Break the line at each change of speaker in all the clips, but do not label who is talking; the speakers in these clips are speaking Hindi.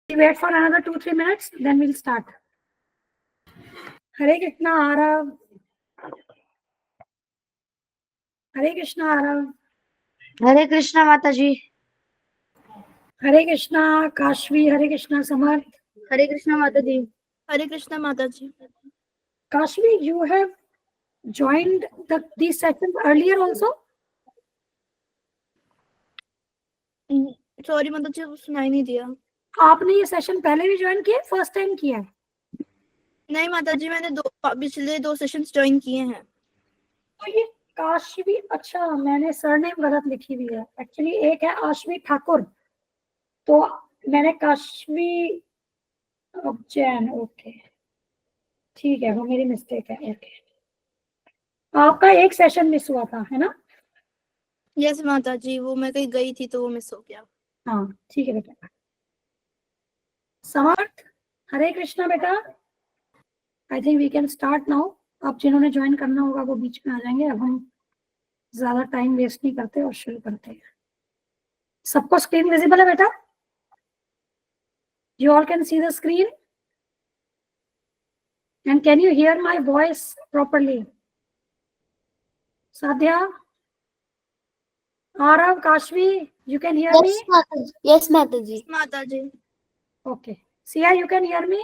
Wait for another 2-3 minutes, then we'll start. Hare Krishna Arav. Hare Krishna Arav.
हरे कृष्णा माता जी।
Hare Krishna Kashvi. Hare Krishna Samarth.
हरे कृष्णा माता जी।
हरे कृष्णा माता जी।
Kashvi, you have joined these sessions earlier also?
Sorry माता जी, सुनाई नहीं दिया।
आपने ये सेशन पहले भी ज्वाइन किया, फर्स्ट टाइम किया है?
नहीं माता जी, मैंने पिछले 2 सेशंस ज्वाइन किए हैं।
तो ये काशवी, अच्छा मैंने सरनेम गलत लिखी हुई है। एक्चुअली एक है आशवी ठाकुर, तो मैंने काशवी जैन। ओके ठीक है, वो मेरी मिस्टेक है। ओके, आपका एक सेशन मिस हुआ था है ना?
यस माता जी, वो मैं कहीं गई थी तो वो मिस हो गया।
हाँ ठीक है बेटा। समर्थ, हरे कृष्णा बेटा। I think we can start now. आप जिन्होंने ज्वाइन करना होगा वो बीच में आ जाएंगे। अब हम ज्यादा टाइम वेस्ट नहीं करते और शुरू करते हैं। सबको स्क्रीन विजिबल है बेटा? You all can see the screen and can you hear my voice properly? Sadhya, Aarav, Kashvi, you can hear me?
Yes माता जी।
माता जी।
Okay. Sia, you can hear me?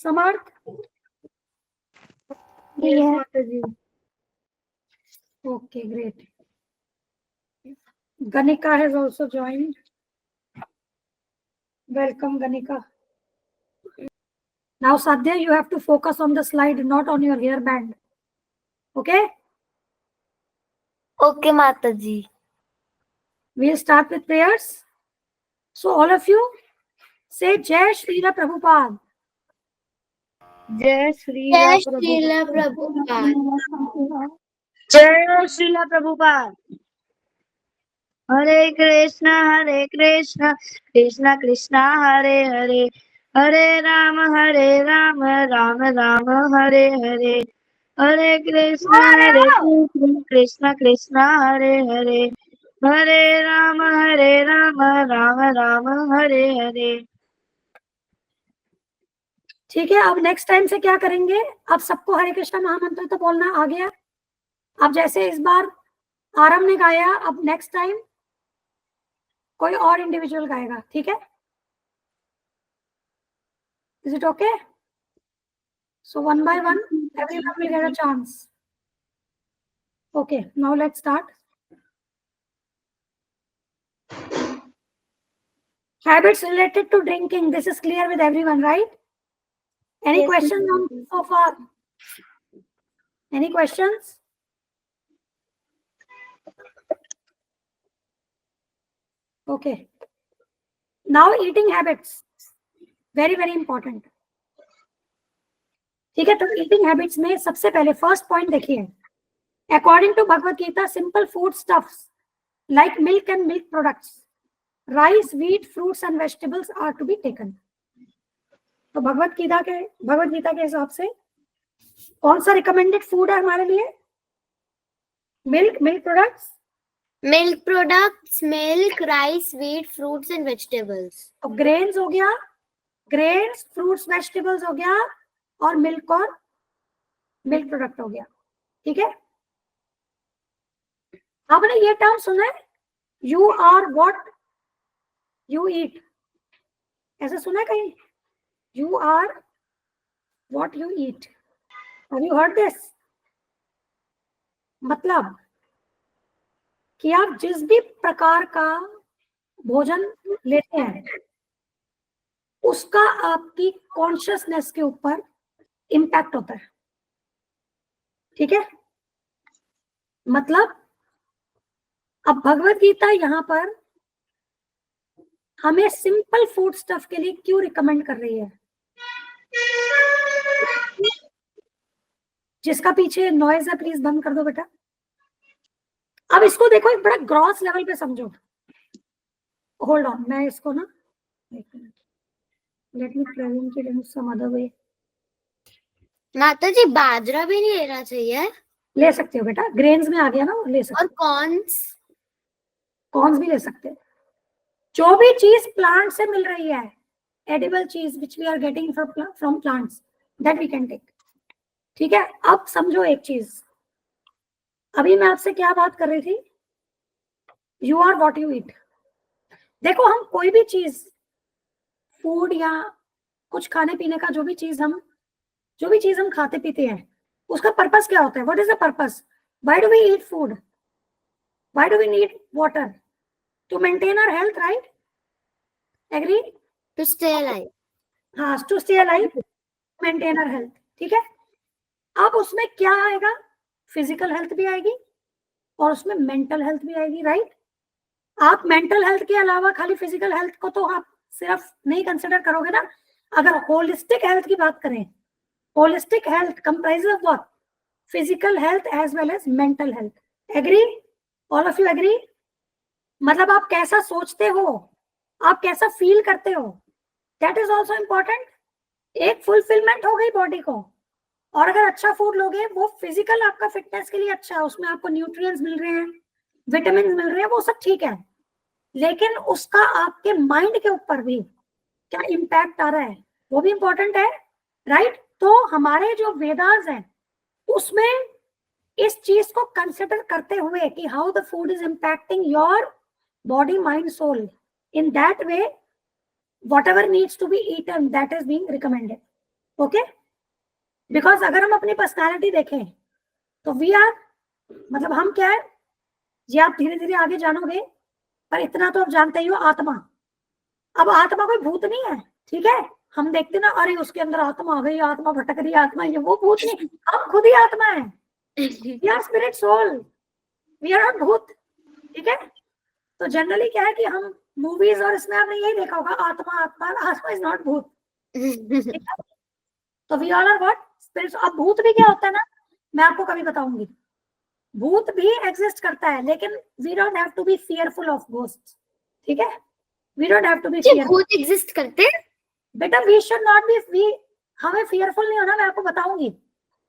Samarth?
Yes माता जी।
Okay, great. Ganika has also joined. Welcome, Ganika. Now, Sadhya, you have to focus on the slide, not on your hairband. Okay?
Okay माता जी।
We'll start with prayers. So, all of you say Jai Srila Prabhupada.
जय श्रीला प्रभुपाद। जय श्रीला प्रभुपाद। हरे कृष्णा कृष्णा कृष्णा हरे हरे, हरे राम राम राम हरे हरे, हरे कृष्णा कृष्णा कृष्णा हरे हरे, हरे राम राम राम हरे हरे।
ठीक है, अब नेक्स्ट टाइम से क्या करेंगे? अब सबको हरे कृष्णा महामंत्र तो बोलना आ गया। अब जैसे इस बार आरम ने गाया, अब नेक्स्ट टाइम कोई और इंडिविजुअल गाएगा, ठीक है? Is it okay? So one by one, everyone will get a chance. Okay, now let's start. Habits related to drinking. This is clear with everyone, right? Any questions on so far? Any questions? Okay. Now eating habits. Very, very important. ठीक है, तो eating habits में सबसे पहले first point देखिए. According to Bhagavad Gita, simple food stuffs like milk and milk products, rice, wheat, fruits and vegetables are to be taken. तो भगवत गीता के हिसाब से कौन सा रिकमेंडेड फूड है हमारे लिए? Milk products,
milk, rice, wheat, fruits and vegetables.
तो ग्रेन्स हो गया, ग्रेन्स, फ्रूट्स, वेजिटेबल्स हो गया, और मिल्क प्रोडक्ट हो गया। ठीक है, आपने ये टर्म सुना है, you are what you eat? ऐसे सुना है कहीं? You are what you eat. Have you heard this? मतलब कि आप जिस भी प्रकार का भोजन लेते हैं उसका आपकी कॉन्शियसनेस के ऊपर इम्पैक्ट होता है। ठीक है, मतलब अब भगवत गीता यहाँ पर हमें सिंपल फूड स्टफ के लिए क्यों रिकमेंड कर रही है? जिसका पीछे नॉइज है प्लीज बंद कर दो बेटा। अब इसको देखो, एक बड़ा ग्रॉस लेवल पे समझो। होल्ड ऑन, मैं इसको ना let me present it in some other way.
माता जी, बाजरा भी नहीं लेना चाहिए?
ले सकते हो बेटा, ग्रेन्स में आ गया ना, ले सकते।
और कॉर्न्स
भी ले सकते हो। जो भी चीज प्लांट से मिल रही है, edible cheese which we are getting from plants that we can take. ठीक है, अब समझो एक चीज, अभी मैं आपसे क्या बात कर रही थी, you are what you eat. देखो हम कोई भी चीज, फूड या कुछ खाने पीने का जो भी चीज हम खाते पीते हैं, उसका पर्पस क्या होता है? What is the purpose? Why do we eat food? Why do we need water? To maintain our health, right? Agree?
To stay alive.
हाँ, to stay alive, maintain our health. ठीक है, अब उसमें क्या आएगा? फिजिकल हेल्थ भी आएगी और उसमें मेंटल हेल्थ भी आएगी, राइट? आप मेंटल हेल्थ के अलावा खाली फिजिकल हेल्थ को तो आप सिर्फ नहीं कंसिडर करोगे ना. अगर होलिस्टिक हेल्थ की बात करें, holistic health comprises of what? Physical health as well as mental health. Agree? All of you agree? मतलब आप कैसा सोचते हो, आप कैसा फील करते हो, दैट इज ऑल्सो इम्पोर्टेंट. एक फुलफिलमेंट हो गई बॉडी को. और अगर अच्छा फूड लोगे, वो फिजिकल आपका फिटनेस के लिए अच्छा है, उसमें आपको न्यूट्रिएंट्स मिल रहे हैं, विटामिन मिल रहे हैं, वो सब ठीक है, लेकिन उसका आपके माइंड के ऊपर भी क्या इम्पैक्ट आ रहा है, वो भी इंपॉर्टेंट है, राइट? तो हमारे जो वेदास हैं उसमें इस चीज को कंसिडर करते हुए कि how the food is impacting your body, mind, soul, in that way whatever needs to be eaten that is being recommended. Okay? Because अगर हम अपनी पर्सनालिटी देखें तो वी आर, मतलब हम क्या है, ये आप धीरे धीरे आगे जानोगे, पर इतना तो आप जानते ही हो, आत्मा. अब आत्मा कोई भूत नहीं है, ठीक है? हम देखते ना, अरे उसके अंदर आत्मा आ गई, आत्मा भटक रही है, आत्मा ये, वो भूत नहीं, हम खुद ही आत्मा है. We are spirit soul, we are not भूत. ठीक है? तो जनरली क्या है कि हम मूवीज और इसमें आपने यही देखा होगा, आत्मा आत्मा, आत्मा इज नॉट भूत. तो we all are what? Spirits. अब भूत भी क्या होता है ना, मैं आपको कभी बताऊंगी. भूत भी एग्जिस्ट करता है, लेकिन we don't have to be fearful of ghosts. ठीक है? We don't have to be fearful.
भूत एग्जिस्ट करते हैं
बेटा, वी शुड नॉट बी, हमें फियरफुल नहीं होना. मैं आपको बताऊंगी,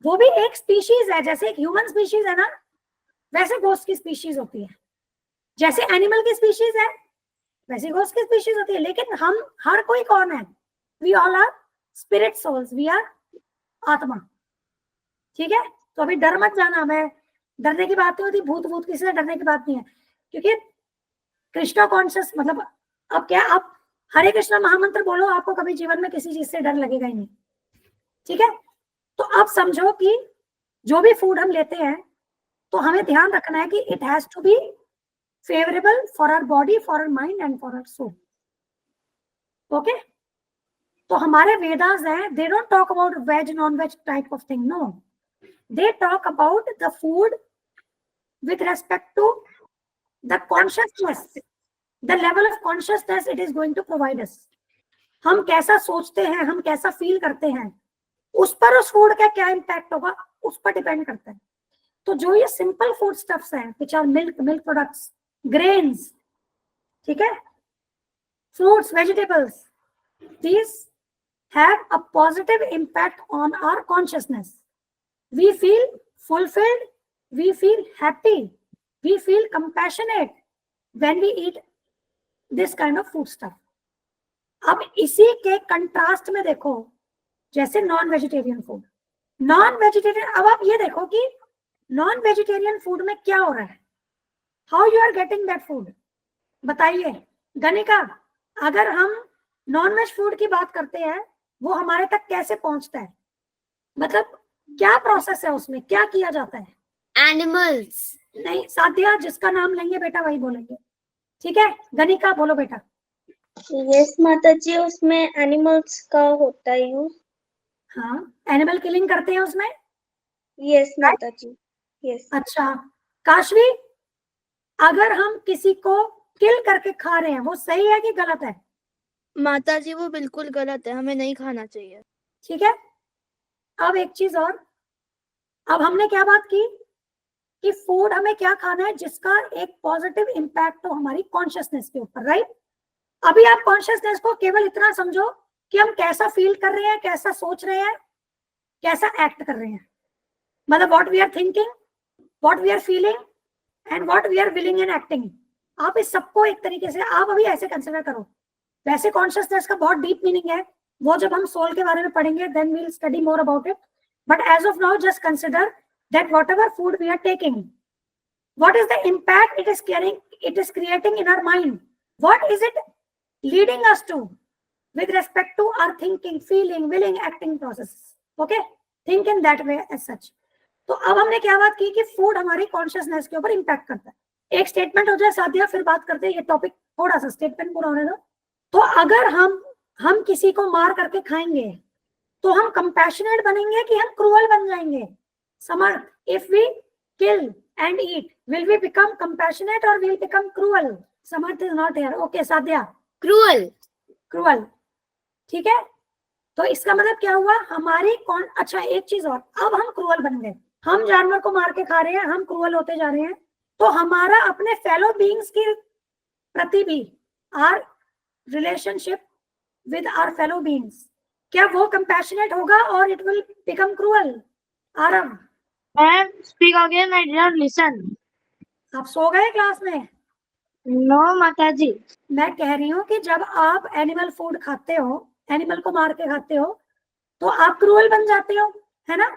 वो भी एक स्पीशीज है, जैसे एक ह्यूमन स्पीशीज है ना, वैसे घोस्ट की स्पीशीज होती है. जैसे एनिमल की स्पीशीज है, वैसे घोस्ट की स्पीशीज होती है. लेकिन हम हर कोई कौन है? We all are spirit souls, we are आत्मा. ठीक है? तो अभी डर मत जाना, मैं डरने की बात नहीं होती, भूत भूत किसी से डरने की बात नहीं है, क्योंकि कृष्णा कॉन्शियस, मतलब अब क्या, आप हरे कृष्णा महामंत्र बोलो, आपको कभी जीवन में किसी चीज से डर लगेगा ही नहीं. ठीक है? तो अब समझो कि जो भी फूड हम लेते हैं, तो हमें ध्यान रखना है कि it has to be favourable for our body, for our mind and for our soul. Okay? तो हमारे वेदास हैं, they don't talk about veg non veg type of thing, no, they talk about the food with respect to the consciousness, the level of consciousness it is going to provide us. हम कैसा सोचते हैं, हम कैसा फील करते हैं, उस पर उस फूड का क्या इम्पैक्ट होगा, उस पर डिपेंड करता है. तो जो ये सिंपल फूड स्टफ्स हैं, which are milk products, grains, ठीक है, fruits, vegetables, these have a positive impact on our consciousness. We feel fulfilled, we feel happy, we feel compassionate when we eat this kind of food stuff. अब इसी के कंट्रास्ट में देखो, जैसे non vegetarian food, non vegetarian, अब आप ये देखो कि नॉन वेजिटेरियन फूड में क्या हो रहा है, how you are getting that food, बताइए गणिका. अगर हम नॉन वेज फूड की बात करते हैं, वो हमारे तक कैसे पहुंचता है, मतलब क्या प्रोसेस है, उसमें क्या किया जाता है?
एनिमल्स.
नहीं साध्या, जिसका नाम लेंगे बेटा वही बोलेंगे. ठीक है? गणिका बोलो बेटा.
यस माता जी, उसमें एनिमल्स का होता है यूज.
हाँ, एनिमल किलिंग करते हैं उसमें.
यस माता जी, यस.
अच्छा काशवी, अगर हम किसी को किल करके खा रहे हैं, वो सही है कि गलत है?
माता जी वो बिल्कुल गलत है, हमें नहीं खाना चाहिए.
ठीक है? अब एक चीज और, अब हमने क्या बात की कि फूड हमें क्या खाना है जिसका एक पॉजिटिव इम्पैक्ट हो हमारी कॉन्शियसनेस के ऊपर, राइट? अभी आप कॉन्शियसनेस को केवल इतना समझो कि हम कैसा फील कर रहे हैं, कैसा सोच रहे हैं, कैसा एक्ट कर रहे हैं, मतलब what we are thinking, what we are feeling and what we are willing and acting. आप इस सबको एक तरीके से आप अभी ऐसे कंसिडर करो वैसे कॉन्शियसनेस का बहुत डीप मीनिंग है, वो जब हम सोल के बारे में पढ़ेंगे then we will study more about it, but as of now just consider that whatever food we are taking, what is the impact it is creating in our mind, what is it leading us to with respect to our thinking, feeling, willing, acting processes. Okay, think in that way as such. तो अब हमने क्या बात की कि फूड हमारी कॉन्शियसनेस के ऊपर इंपैक्ट करता है। एक स्टेटमेंट हो जाए सादिया, फिर बात करते हैं, ये टॉपिक थोड़ा सा स्टेटमेंट पूरा होने दो। तो अगर हम किसी को मार करके खाएंगे तो हम कंपैशनेट बनेंगे कि हम क्रूअल बन जाएंगे? Samarth, if we kill and eat, will we become compassionate or will become cruel? Samarth is not here. Okay, Sadhya. Cruel. ठीक है, तो इसका मतलब क्या हुआ, हमारी अच्छा एक चीज और, अब हम क्रूअल बन गए, हम जानवर को मार के खा रहे हैं, हम क्रूअल होते जा रहे हैं, तो हमारा अपने फेलो बीइंग्स के प्रति भी, our relationship with our fellow beings, क्या वो कंपैशनेट होगा और it will become cruel? Aarav,
Ma'am, speak again. I did not listen.
आप सो गए क्लास में?
No, Mataji.
मैं कह रही हूँ कि जब आप एनिमल फूड खाते हो, एनिमल को मार के खाते हो, तो आप क्रूअल बन जाते हो, है ना?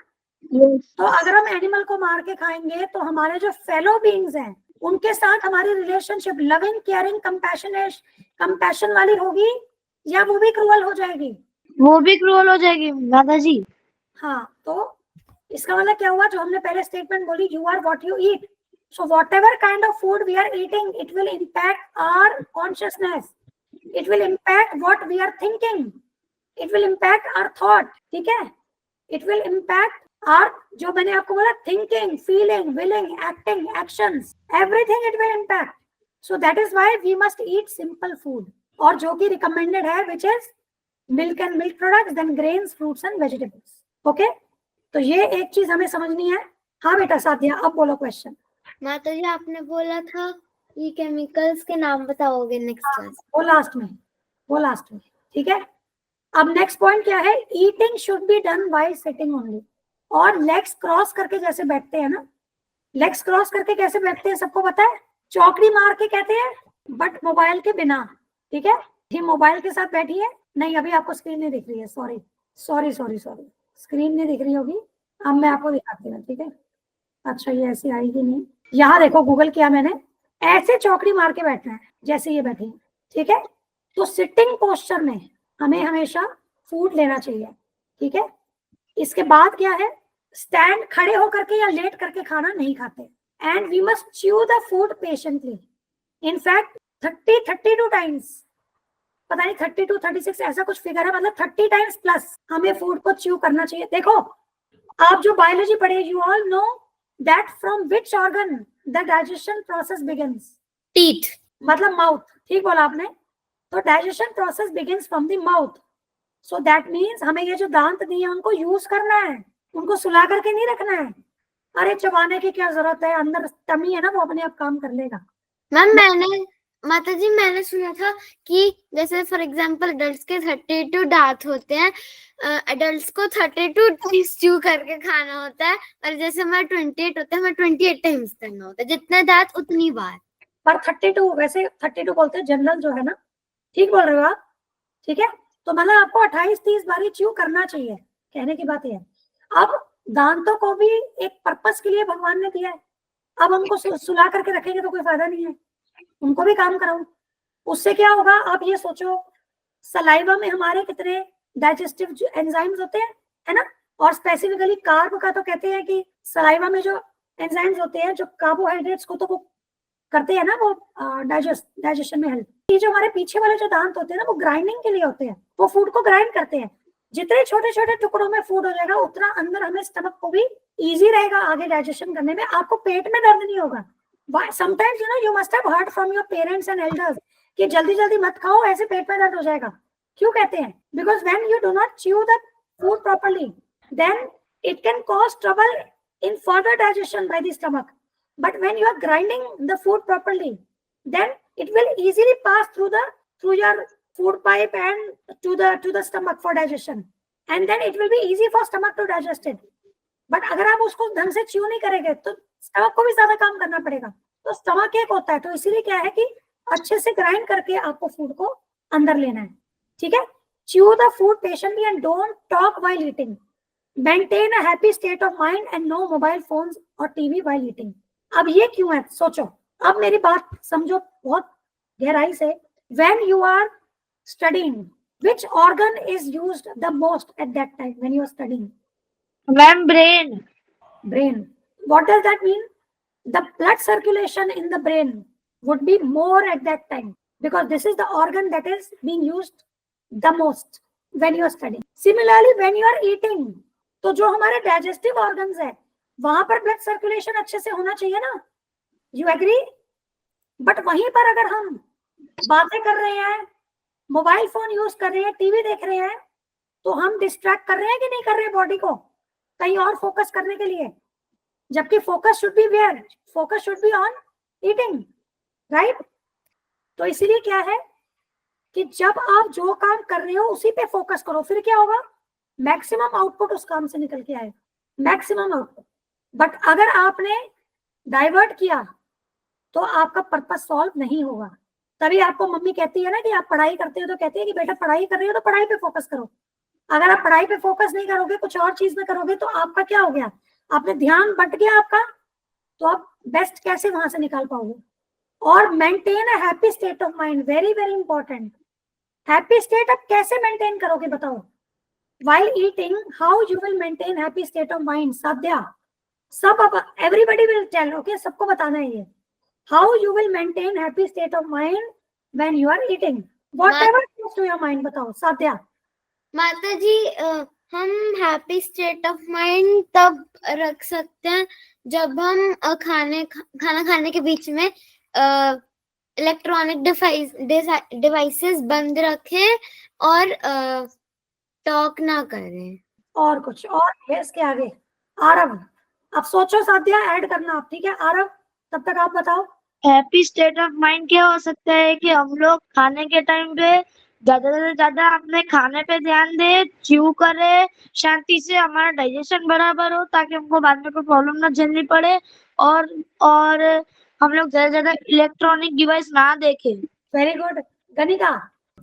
Yes.
तो अगर हम एनिमल को मार के खाएंगे तो हमारे जो फेलो बीइंग्स हैं उनके साथ हमारी रिलेशनशिप लविंग, केयरिंग, कंपैशन वाली होगी या वो भी क्रूअल हो जाएगी?
वो भी क्रूअल हो जाएगी माताजी।
हाँ, तो इसका मतलब क्या हुआ, जो हमने पहले स्टेटमेंट बोली, you are what you eat, so whatever kind of food we are eating, it will impact our consciousness, it will impact what we are thinking, it will impact our thought, ठीक है, इट विल इम्पैक्ट आवर, जो मैंने आपको बोला, thinking, feeling, willing, acting, actions, everything it will impact. So that is why we must eat simple food, और जो कि रिकमेंडेड है, which is milk and milk products, then grains, fruits and vegetables. Okay, तो ये एक चीज हमें समझनी है। हाँ बेटा सादिया, अब बोलो क्वेश्चन।
माताजी आपने बोला था ये केमिकल्स के नाम बताओगे नेक्स्ट क्लास?
वो लास्ट में, ठीक है। अब नेक्स्ट पॉइंट क्या है, eating should be done while sitting only, और लेग्स क्रॉस करके जैसे बैठते हैं ना, लेग्स क्रॉस करके कैसे बैठते हैं सबको पता है, चौकड़ी मार के कहते हैं, बट मोबाइल के बिना, ठीक है। ये मोबाइल के साथ बैठी है, नहीं अभी आपको स्क्रीन नहीं दिख रही है, सॉरी, स्क्रीन नहीं दिख रही होगी, अब मैं आपको दिखाती हूँ, ठीक है। अच्छा, ये ऐसी आएगी नहीं, यहाँ देखो गूगल किया मैंने, ऐसे चौकड़ी मार के बैठना है जैसे ये बैठी है, ठीक है। तो सिटिंग पोस्चर में हमें हमेशा फूड लेना चाहिए, ठीक है। इसके बाद क्या है, स्टैंड, खड़े होकर के या लेट करके खाना नहीं खाते, and we must chew the food patiently, in fact 32 times, पता नहीं 32, 36 ऐसा कुछ फिगर है, मतलब 30 टाइम्स प्लस हमें फूड को च्यू करना चाहिए। देखो, आप जो बायोलॉजी पढ़े, you all know that from which organ the digestion process begins?
Teeth,
मतलब माउथ, ठीक बोला आपने। तो digestion process begins from the mouth, so that means हमें ये जो दांत दिए हैं उनको यूज करना है, उनको सुला करके नहीं रखना है। अरे चबाने की क्या जरूरत है, अंदर टमी है ना, वो अपने आप काम कर लेगा।
मैम माताजी मैंने सुना था कि जैसे फॉर एग्जांपल अडल्ट्स के 32 दांत होते हैं, अडल्ट्स को 32 टाइम्स च्यू करके खाना होता है, और जैसे हमारे 28 होते हैं, हमें 28 टाइम्स करना होता है, जितने दांत उतनी बार।
पर 32, वैसे 32 बोलते हैं जनरल जो है ना, ठीक बोल रहे हो आप, ठीक है। तो मतलब आपको 28-30 बारी च्यू करना चाहिए, कहने की बात ये है। अब दांतों को भी एक पर्पस के लिए भगवान ने दिया है, अब हमको सुला करके रखेंगे तो कोई फायदा नहीं है, उनको भी काम कराओ। उससे क्या होगा, आप ये सोचो, सलाइवा में हमारे कितने डाइजेस्टिव एंजाइम्स होते हैं, है ना, और स्पेसिफिकली कार्ब का तो कहते हैं कि सलाइवा में जो एंजाइम्स होते हैं, जो कार्बोहाइड्रेट्स को तो वो करते हैं ना, वो डाइजेशन में हेल्प। ये जो हमारे पीछे वाले जो दांत होते हैं ना, वो ग्राइंडिंग के लिए होते हैं, वो फूड को ग्राइंड करते हैं। जितने छोटे छोटे टुकड़ों में फूड हो जाएगा, उतना अंदर हमें स्टमक को भी इजी रहेगा आगे डाइजेशन करने में, आपको पेट में दर्द नहीं होगा। Sometimes you must have heard from your parents and elders कि जल्दी जल्दी मत खाओ, ऐसे पेट में दर्द हो जाएगा। क्यों कहते हैं? Because when you do not chew the food properly, then it can cause trouble in further digestion by the stomach. But when you are grinding the food properly, then it will easily pass through your food pipe and to the stomach for digestion, and then it will be easy for stomach to digest it. But अगर आप उसको ढंग से च्यू नहीं करेंगे तो स्टमक को भी ज्यादा काम करना पड़ेगा। तो स्टमक एक होता है, तो इसीलिए क्या है कि अच्छे से ग्राइंड करके आपको फूड को अंदर लेना है, ठीक है। Chew the food patiently and don't talk while eating, maintain a happy state of mind and no mobile phones और टीवी व्हाइल ईटिंग। अब ये क्यों है, सोचो, अब मेरी बात समझो बहुत गहराई से। When you are studying, which organ is used the most at that time when you are studying?
Ma'am brain.
Brain. What does that mean? The blood circulation in the brain would be more at that time because this is the organ that is being used the most when you are studying. Similarly, when you are eating, तो जो हमारे digestive organs है वहां पर blood circulation अच्छे से होना चाहिए ना, you agree? But वहीं पर अगर हम बातें कर रहे हैं, मोबाइल फोन यूज कर रहे हैं, टीवी देख रहे हैं, तो हम डिस्ट्रैक्ट कर रहे हैं कि नहीं कर रहे हैं बॉडी को कहीं और फोकस करने के लिए, जबकि focus should be where, focus should be on eating, right. तो इसीलिए क्या है कि जब आप जो काम कर रहे हो उसी पे फोकस करो, फिर क्या होगा, मैक्सिमम आउटपुट उस काम से निकल के आए, मैक्सिमम आउटपुट। बट अगर आपने डाइवर्ट किया तो आपका पर्पस सॉल्व नहीं होगा। तभी आपको मम्मी कहती है ना कि आप पढ़ाई करते हो तो कहती है कि बेटा पढ़ाई कर रहे हो तो पढ़ाई पे फोकस करो। अगर आप पढ़ाई पे फोकस नहीं करोगे, कुछ और चीज में करोगे, तो आपका क्या हो गया, आपने ध्यान बट गया आपका, तो आप बेस्ट कैसे वहां से निकाल पाओगे। और maintain a happy state of mind, very very important. Happy state आप कैसे मेंटेन करोगे बताओ, while eating how you will maintain happy state of mind? साध्या, सब अब everybody will tell, okay, सबको बताना है ये, how you will maintain happy state of mind when you are eating, whatever comes to your mind, बताओ साध्या।
माता जी हम हैप्पी स्टेट ऑफ माइंड तब रख सकते हैं जब हम खाना खाने के बीच में इलेक्ट्रॉनिक डिवाइसेस बंद रखें और टॉक ना करें।
और कुछ और है इसके आगे? आरव, अब सोचो साध्या, ऐड करना आप, ठीक है। आरव, तब तक आप बताओ।
हैप्पी स्टेट ऑफ माइंड क्या हो सकता है कि हम लोग खाने के टाइम पे ज्यादा से ज्यादा अपने खाने पे ध्यान दे, च्यू करे, शांति से हमारा डाइजेशन बराबर हो ताकि हमको बाद में कोई प्रॉब्लम ना झेलनी पड़े, और हम लोग ज्यादा से ज्यादा इलेक्ट्रॉनिक डिवाइस ना देखें।
Very good. गणिका,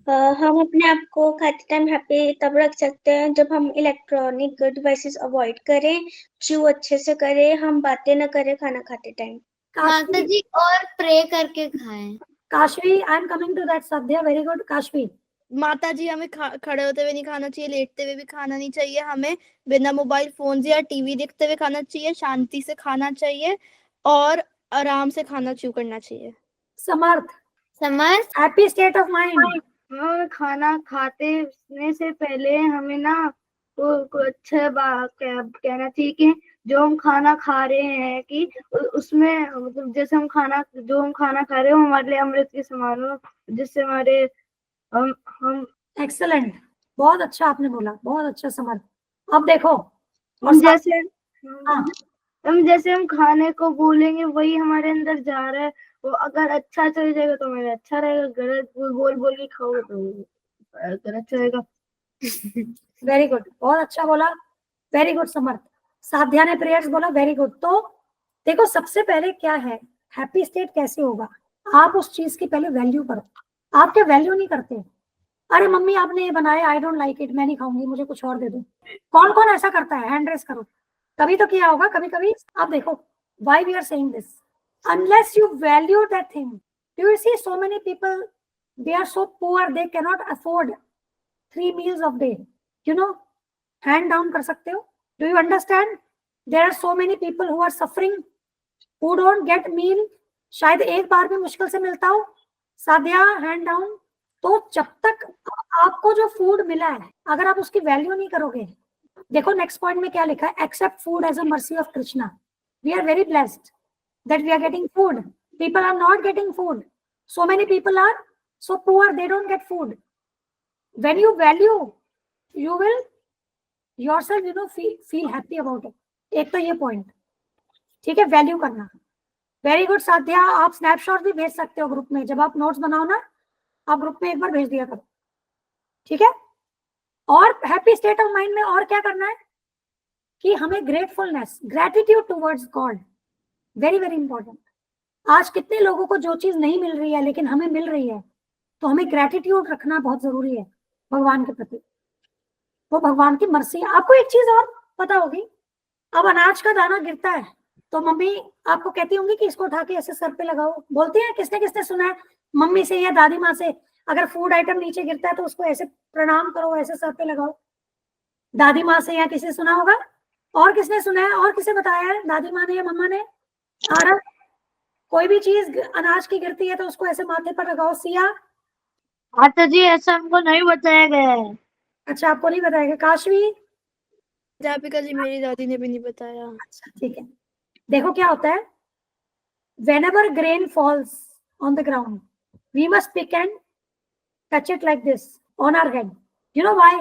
हम अपने आप को खाते टाइम हैप्पी तब रख सकते हैं जब हम इलेक्ट्रॉनिक डिवाइसेस अवॉइड करें, च्यू अच्छे से करें, हम बातें न करें खाना खाते टाइम।
माता जी और प्रे करके खाएं।
Kashvi, I am coming to that Sadhya, very good. Kashvi,
माता जी हमें खड़े होते हुए नहीं खाना चाहिए, लेटते हुए भी खाना नहीं चाहिए, हमें बिना मोबाइल फोन या टीवी देखते हुए खाना चाहिए, शांति से खाना चाहिए और आराम से खाना च्यू करना चाहिए।
समर्थ, हैप्पी स्टेट ऑफ माइंड।
खाना खाते से पहले हमें ना को अच्छा कहना चाहिए कि जो हम खाना खा रहे हैं कि उसमें मतलब जैसे हम खाना खा रहे हो हमारे लिए अमृत के समान हो, जिससे हमारे हम
एक्सेलेंट, बहुत अच्छा आपने बोला, बहुत अच्छा समर्थ। अब देखो,
हम जैसे
हाँ,
हम खाने को बोलेंगे वही हमारे अंदर जा रहा है, वो अगर अच्छा चल जाएगा तो हमारा अच्छा रहेगा, गलत बोल के खाओगे तो गलत चलेगा।
वेरी गुड, बहुत अच्छा बोला, वेरी गुड समर्थ। साध्या ने प्रेयर्स बोला, वेरी गुड। तो देखो, सबसे पहले क्या है, हैप्पी स्टेट कैसे होगा, आप उस चीज की पहले वैल्यू करो। आप क्या वैल्यू नहीं करते, अरे मम्मी आपने ये बनाया, आई डोंट लाइक इट, मैं नहीं खाऊंगी, मुझे कुछ और दे दो। कौन कौन ऐसा करता है, हैंड रेस करो। कभी तो किया होगा, कभी कभी। आप देखो, why we are saying this, unless you value that thing. Do you see so many people, they are so poor, they cannot afford 3 meals of day, you know, hand down कर सकते हो। Do you understand? There are so many people who are suffering, who don't get meal, शायद एक बार भी मुश्किल से मिलता हो। साध्या, हैंड डाउन। तो जब तक आपको जो फूड मिला है, अगर आप उसकी वैल्यू नहीं करोगे, देखो नेक्स्ट पॉइंट में क्या लिखा है, accept food as a mercy of Krishna. We are very blessed that we are getting food. People are not getting food. So many people are so poor, they don't get food. When you value, you will yourself, you know, feel happy about it. एक तो ये पॉइंट, ठीक है, वैल्यू करना। वेरी गुड साध्या, आप स्नैपशॉट भी भेज सकते हो ग्रुप में, जब आप नोट्स बनाओ ना, आप ग्रुप में एक बार भेज दिया करो, ठीक है। और हैप्पी स्टेट ऑफ माइंड में और क्या करना है कि हमें gratefulness, gratitude towards God, very very important. आज कितने लोगों को जो चीज नहीं मिल रही है लेकिन हमें मिल रही है, तो हमें ग्रेटिट्यूड रखना बहुत जरूरी है भगवान के प्रति, वो भगवान की मर्जी है। आपको एक चीज और पता होगी, अब अनाज का दाना गिरता है तो मम्मी आपको कहती होंगी कि इसको उठा के ऐसे सर पे लगाओ, बोलती है? किसने किसने सुना है मम्मी से या दादी माँ से, अगर फूड आइटम नीचे गिरता है तो उसको ऐसे प्रणाम करो, ऐसे सर पे लगाओ? दादी माँ से या किसी से सुना होगा? और किसने सुना है? और किसे बताया है? दादी माँ ने या मम्मा ने? आरव, कोई भी चीज अनाज की गिरती है तो उसको ऐसे माथे पर लगाओ। सिया?
माता जी ऐसा हमको नहीं बताया गया है।
अच्छा, आपको नहीं बताया? काशवी?
अध्यापिका जी, मेरी दादी ने भी नहीं बताया।
अच्छा ठीक है। देखो क्या होता है, whenever grain falls on the ground, we must pick and touch it like this on our head. You know why?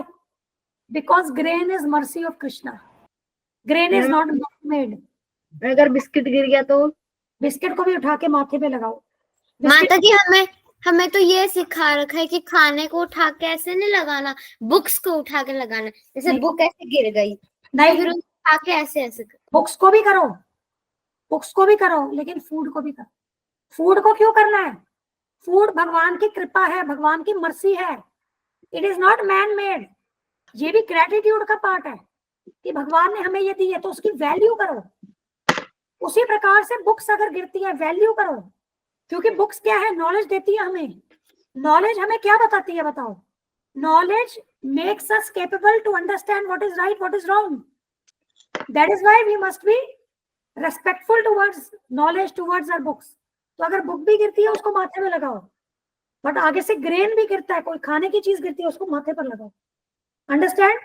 Because grain is mercy of Krishna. Grain is not made.
अगर बिस्किट गिर गया तो?
बिस्किट को भी उठा के माथे पे लगाओ। बिस्किट
माता जी हमें तो ये सिखा रखा है कि खाने को उठा के ऐसे नहीं लगाना, बुक्स को उठा के लगाना। जैसे
नहीं।
बुक ऐसे गिर गई तो
नहीं,
फिर उसको उठा के ऐसे ऐसे
बुक्स को भी करो, बुक्स को भी करो, लेकिन फूड को भी करो। फूड को क्यों करना है? फूड भगवान की कृपा है, भगवान की मर्सी है। It is not man made. ये भी ग्रेटिट्यूड का पार्ट है कि भगवान ने हमें ये दी है तो उसकी वैल्यू करो। उसी प्रकार से बुक्स अगर गिरती है, वैल्यू करो, क्योंकि बुक्स क्या है? नॉलेज देती है हमें। नॉलेज हमें क्या बताती है बताओ? Knowledge makes us capable to understand what is right, what is wrong. That is why we must be respectful towards knowledge, towards our books. तो अगर बुक भी गिरती है उसको माथे में लगाओ, बट आगे से ग्रेन भी गिरता है, कोई खाने की चीज गिरती है, उसको माथे पर लगाओ। Understand?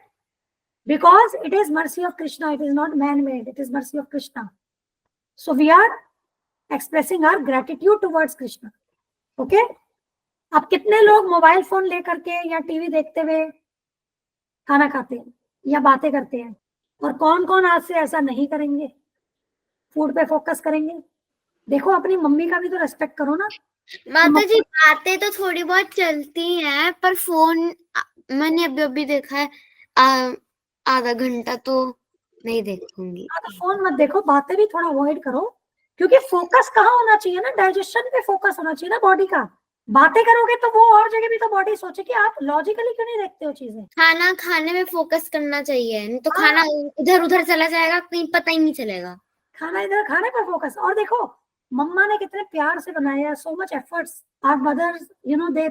Because it is mercy of Krishna, it is not man-made, it is mercy of Krishna. So we are expressing our gratitude towards Krishna. Okay? अब कितने लोग मोबाइल फोन लेकर के या टीवी देखते हुए खाना खाते हैं या बातें करते हैं, और कौन कौन आज से ऐसा नहीं करेंगे, फूड पे फोकस करेंगे? देखो, अपनी मम्मी का भी तो रेस्पेक्ट करो ना।
माता जी बातें तो थोड़ी बहुत चलती हैं, पर फोन मैंने अभी देखा है आधा घंटा तो नहीं देखूंगी।
तो फोन मत देखो, बातें भी थोड़ा अवॉइड करो, क्योंकि फोकस कहाँ होना चाहिए ना? डाइजेशन पे फोकस होना चाहिए ना बॉडी का। बातें करोगे तो वो और जगह भी तो बॉडी सोचे कि आप लॉजिकली क्यों नहीं देखते हो चीजें।
खाना खाने में फोकस करना चाहिए, नहीं तो खाना इधर उधर चला जाएगा, कहीं पता ही नहीं चलेगा।
खाना इधर, खाने पर फोकस। और देखो, मम्मा ने कितने प्यार से बनाया, so much efforts our mothers, you know, they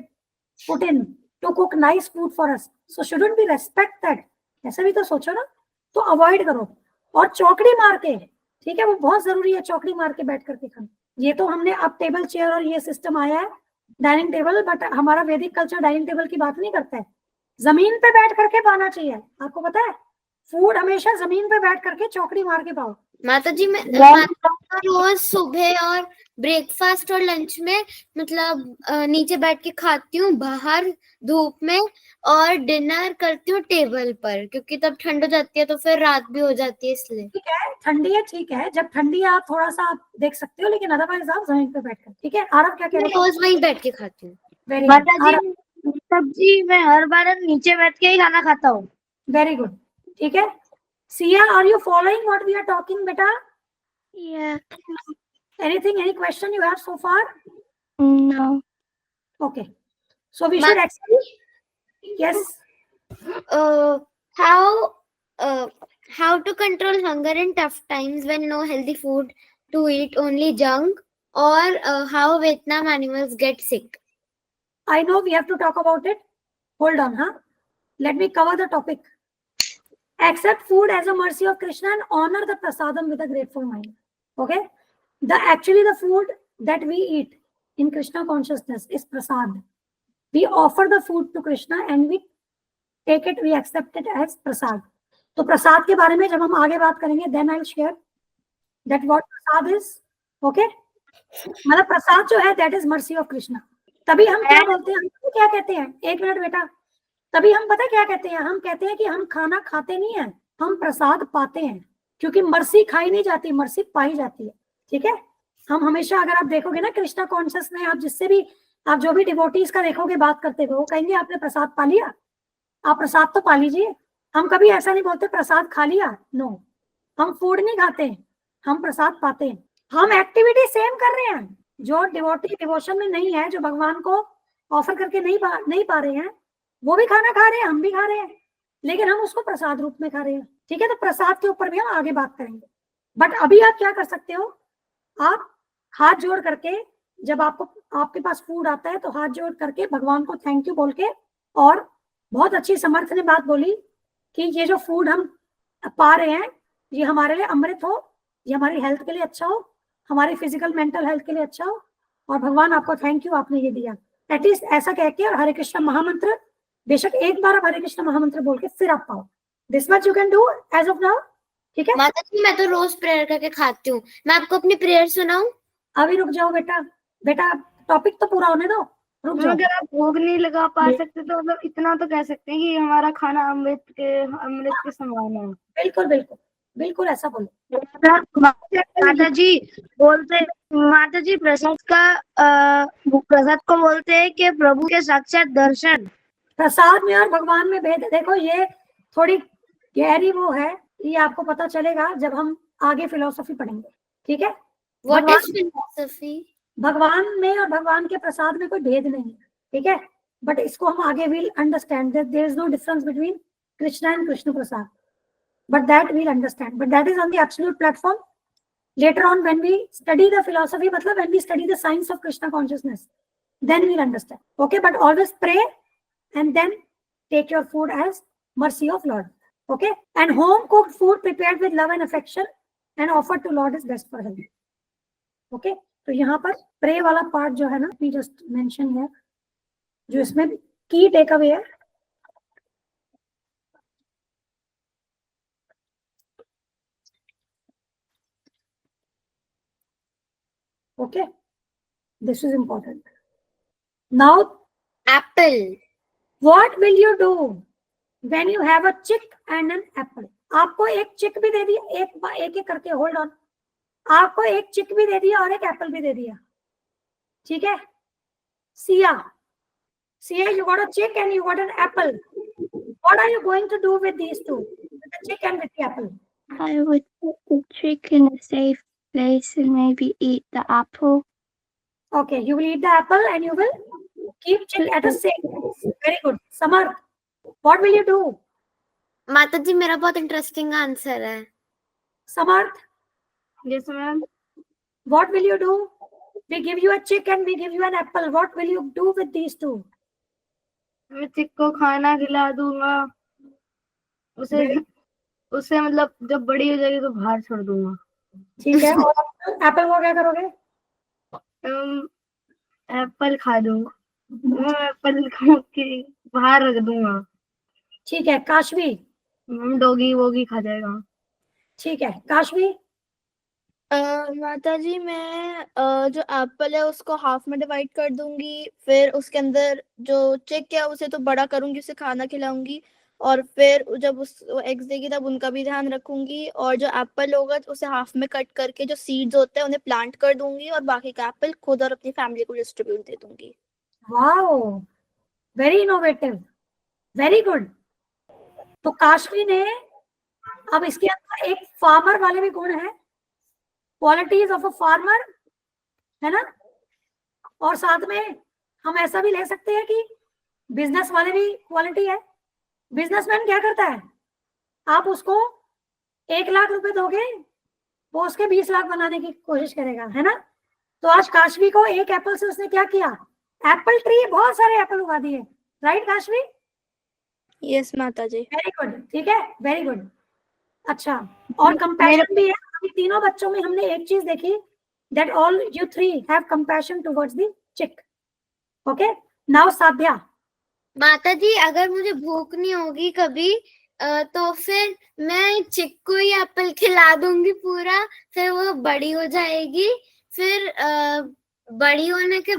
put in to cook nice food for us, so shouldn't be respect that. ऐसा भी तो सोचो ना। तो अवॉइड करो। और चौकड़ी मार के, ठीक है, वो बहुत जरूरी है, चौकड़ी मार के बैठ करके खाना। ये तो हमने अब टेबल चेयर और ये सिस्टम आया है, डाइनिंग टेबल, बट हमारा वैदिक कल्चर डाइनिंग टेबल की बात नहीं करता है। जमीन पे बैठ करके पाना चाहिए। आपको पता है, फूड हमेशा जमीन पे बैठ करके चौकड़ी मार के पाओ।
माता जी मैं रोज सुबह और ब्रेकफास्ट और लंच में मतलब नीचे बैठ के खाती हूँ बाहर धूप में, और डिनर करती हूँ टेबल पर, क्योंकि तब ठंड हो जाती है तो फिर रात भी हो जाती है इसलिए।
ठीक है, ठंडी है, ठीक है, जब ठंडी है आप थोड़ा सा देख सकते हो, लेकिन अदरवाइज आप जमीन पे बैठ कर। ठीक है, आरव क्या कह
मैं
रहे हो?
रोज वहीं बैठ के खाती हूँ।
वेरी
माता
गुड,
जी सब्जी मैं हर बार नीचे बैठ के ही खाना खाता हूँ।
Very good. ठीक है, Siya, are you following what we are talking बेटा?
Yeah.
Anything, any question you have so far?
No.
Okay, so we should actually, yes.
How to control hunger in tough times when no healthy food to eat, only junk, or how Vietnam animals get sick?
I know we have to talk about it. Hold on, huh? Let me cover the topic. Accept food as a mercy of Krishna and honor the prasadam with a grateful mind. Okay? Actually the food that we eat in Krishna consciousness is prasad. We offer the food to Krishna and we take it, we accept it as prasad. तो प्रसाद के बारे में जब हम आगे बात करेंगे, then I'll share that what prasad is. Okay? मतलब प्रसाद जो है that is mercy of Krishna. तभी हम क्या बोलते हैं, हम क्या कहते हैं, एक मिनट बेटा, तभी हम पता क्या कहते हैं, हम कहते हैं कि हम खाना खाते नहीं है, हम प्रसाद पाते हैं, क्योंकि मर्सी खाई नहीं जाती, मर्सी पाई जाती है। ठीक है, हम हमेशा, अगर आप देखोगे ना कृष्णा कॉन्शियस में, आप जिससे भी, आप जो भी डिवोटीज का देखोगे बात करते हुए, वो कहेंगे आपने प्रसाद पा लिया, आप प्रसाद तो पा लीजिए। हम कभी ऐसा नहीं बोलते प्रसाद खा लिया, नो, हम फूड नहीं खाते हैं, हम प्रसाद पाते हैं। हम एक्टिविटी सेम कर रहे हैं, जो डिवोटी डिवोशन में नहीं है, जो भगवान को ऑफर करके नहीं पा रहे हैं, वो भी खाना खा रहे हैं, हम भी खा रहे हैं, लेकिन हम उसको प्रसाद रूप में खा रहे हैं। ठीक है, तो प्रसाद के ऊपर भी हम आगे बात करेंगे। बट अभी आप क्या कर सकते हो, आप हाथ जोड़ करके, जब आपके पास फूड आता है तो हाथ जोड़ करके भगवान को थैंक यू बोल के, और बहुत अच्छी समर्थ ने बात बोली कि ये जो फूड हम पा रहे हैं ये हमारे लिए अमृत हो, ये हमारी हेल्थ के लिए अच्छा हो, हमारी फिजिकल मेंटल हेल्थ के लिए अच्छा हो, और भगवान आपको थैंक यू, आपने ये दिया। एटलीस्ट ऐसा कह के, और हरे कृष्ण महामंत्र, बेशक एक बार आप हरे कृष्ण महामंत्र बोल के फिर आप पाओ। This much you can do as of now. ठीक है
माता जी, मैं तो रोज प्रेयर करके खाती हूँ, मैं आपको अपनी प्रेयर सुनाऊं?
अभी रुक जाओ बेटा, टॉपिक तो पूरा होने दो, रुक जाओ।
अगर आप भोग नहीं लगा पा सकते तो मतलब इतना तो कह सकते हैं कि हमारा खाना अमृत के समान है।
बिल्कुल बिल्कुल बिल्कुल ऐसा बोलो।
माता जी प्रसाद को बोलते हैं कि प्रभु के साक्षात दर्शन।
प्रसाद में और भगवान में भेद है। देखो ये थोड़ी गहरी वो है, ये आपको पता चलेगा जब हम आगे फिलोसफी पढ़ेंगे। ठीक है,
व्हाट
भगवान-
इज फिलोसफी?
भगवान में और भगवान के प्रसाद में कोई भेद नहीं है। ठीक है, बट इसको हम आगे will understand that there is no difference between Krishna and Krishna prasad, but that we'll understand, but that is on the absolute platform. Later on when we study the philosophy, matlab when we study the science of Krishna consciousness, then we'll understand. Okay, but always pray and then take your food as mercy of Lord. Okay, and home cooked food prepared with love and affection and offered to Lord is best for health. Okay, तो यहाँ पर pray वाला part जो है ना, we just mention है, जो इसमें key takeaway है, okay, this is important. Now
Apple.
what will you do when you have a chick and an apple? आपको एक चिक भी दे दिया, एक एक करके, होल्ड ऑन, आपको एक चिक भी दे दिया और एक एप्पल भी दे दिया। ठीक है, Siya you got a chick and you got an apple. What are you going to do with these two, with the chick and with the apple?
I would put the chick in a safe place and maybe eat the apple.
Okay, you will eat the apple and you will keep chick at a safe place. Very good. Samar, what will you do?
माता जी, मेरा बहुत इंटरेस्टिंग आंसर है।
Samarth,
Yes, ma'am.
what will you do? We give you a chick and we give you an apple. What will you do with these two?
मैं चिक को खाना खिला दूंगा, उसे मतलब जब बड़ी हो जाएगी तो बाहर छोड़ दूंगा।
ठीक है, और एप्पल को क्या करोगे?
एप्पल खा दूंगा, मैं एप्पल खा के बाहर रख दूंगा।
ठीक है, काशवी।
डॉगी वोगी खा जाएगा।
ठीक है, काशवी।
माता जी, मैं जो एप्पल है उसको हाफ में डिवाइड कर दूंगी, फिर उसके अंदर जो चिक है उसे तो बड़ा करूंगी, उसे खाना खिलाऊंगी, और फिर जब वो एग्स देगी तब उनका भी ध्यान रखूंगी, और जो एप्पल होगा उसे हाफ में कट करके जो सीड्स होते हैं उन्हें प्लांट कर दूंगी, और बाकी का एप्पल खुद और अपनी फैमिली को डिस्ट्रीब्यूट दे दूंगी।
Wow, very innovative, very good. तो काशवी ने, अब इसके अंदर एक फार्मर वाले भी गुण है, क्वालिटीज ऑफ अ फार्मर, है ना, और साथ में हम ऐसा भी ले सकते हैं कि बिजनेस वाले भी क्वालिटी है। बिजनेसमैन क्या करता है, आप उसको 1 लाख रुपए दोगे, वो उसके 20 लाख बनाने की कोशिश करेगा, है ना। तो आज काशवी को एक एप्पल से उसने क्या किया, एप्पल ट्री, बहुत सारे एप्पल उगा दिए, राइट काशवी?
यस माता जी।
वेरी गुड, ठीक है, वेरी गुड। अच्छा, और कंपैशन भी है। अभी तीनों बच्चों में हमने एक चीज देखी, that all you 3 have compassion towards the चिक। ओके, नाउ साध्या।
माता जी, अगर मुझे भूख नहीं होगी कभी तो फिर मैं चिक को ही एप्पल खिला दूंगी पूरा, फिर वो बड़ी हो जाएगी, फिर बड़ी होने के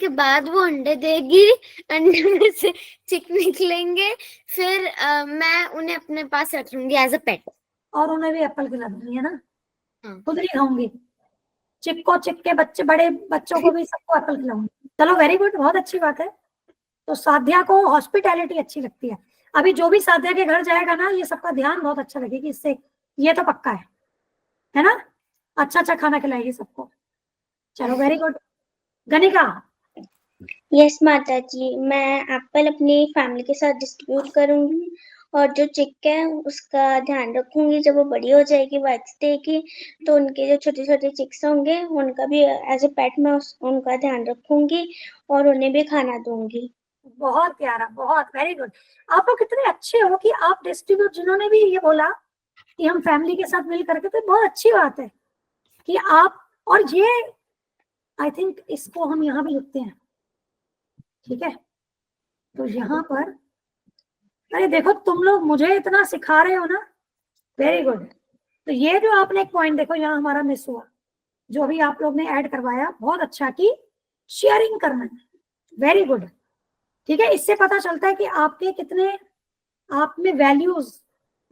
बाद वो अंडे देगी, अंडे में से चिक निकलेंगे, फिर मैं उन्हें अपने पास रखूंगी एज अ पेट,
और उन्हें भी एप्पल खिला दूंगी, है ना,
हाँ।
खुद नहीं खाऊंगी, चिक के बच्चे, बड़े बच्चों को भी सबको एप्पल खिलाऊंगी। चलो, वेरी गुड, बहुत अच्छी बात है। तो साध्या को हॉस्पिटैलिटी अच्छी लगती है। अभी जो भी साध्या के घर जाएगा ना, ये सबका ध्यान बहुत अच्छा लगेगा इससे, ये तो पक्का है ना, अच्छा अच्छा खाना खिलाएगी सबको। चलो, वेरी गुड। गनिका,
यस माता जी, मैं एप्पल अपनी फैमिली के साथ डिस्ट्रीब्यूट करूंगी और जो चिक है उसका ध्यान रखूंगी। जब वो बड़ी हो जाएगी, वो एग्स देगी, तो उनके जो छोटे छोटे चिक्स होंगे उनका भी एज ए पेट मैं उनका ध्यान रखूंगी और उन्हें भी खाना दूंगी।
बहुत प्यारा, बहुत वेरी गुड। आप लोग कितने अच्छे हो कि आप डिस्ट्रीब्यूट, जिन्होंने भी ये बोला कि हम फैमिली के साथ मिल करके, तो बहुत अच्छी बात है कि आप, और ये आई थिंक इसको हम यहाँ भी लिखते हैं, ठीक है। तो यहाँ पर, अरे देखो तुम लोग मुझे इतना सिखा रहे हो ना, वेरी गुड। तो ये जो आपने एक पॉइंट देखो यहाँ हमारा मिस हुआ, जो भी आप लोग ने ऐड करवाया, बहुत अच्छा कि शेयरिंग करना है, वेरी गुड, ठीक है। इससे पता चलता है कि आपके कितने, आप में values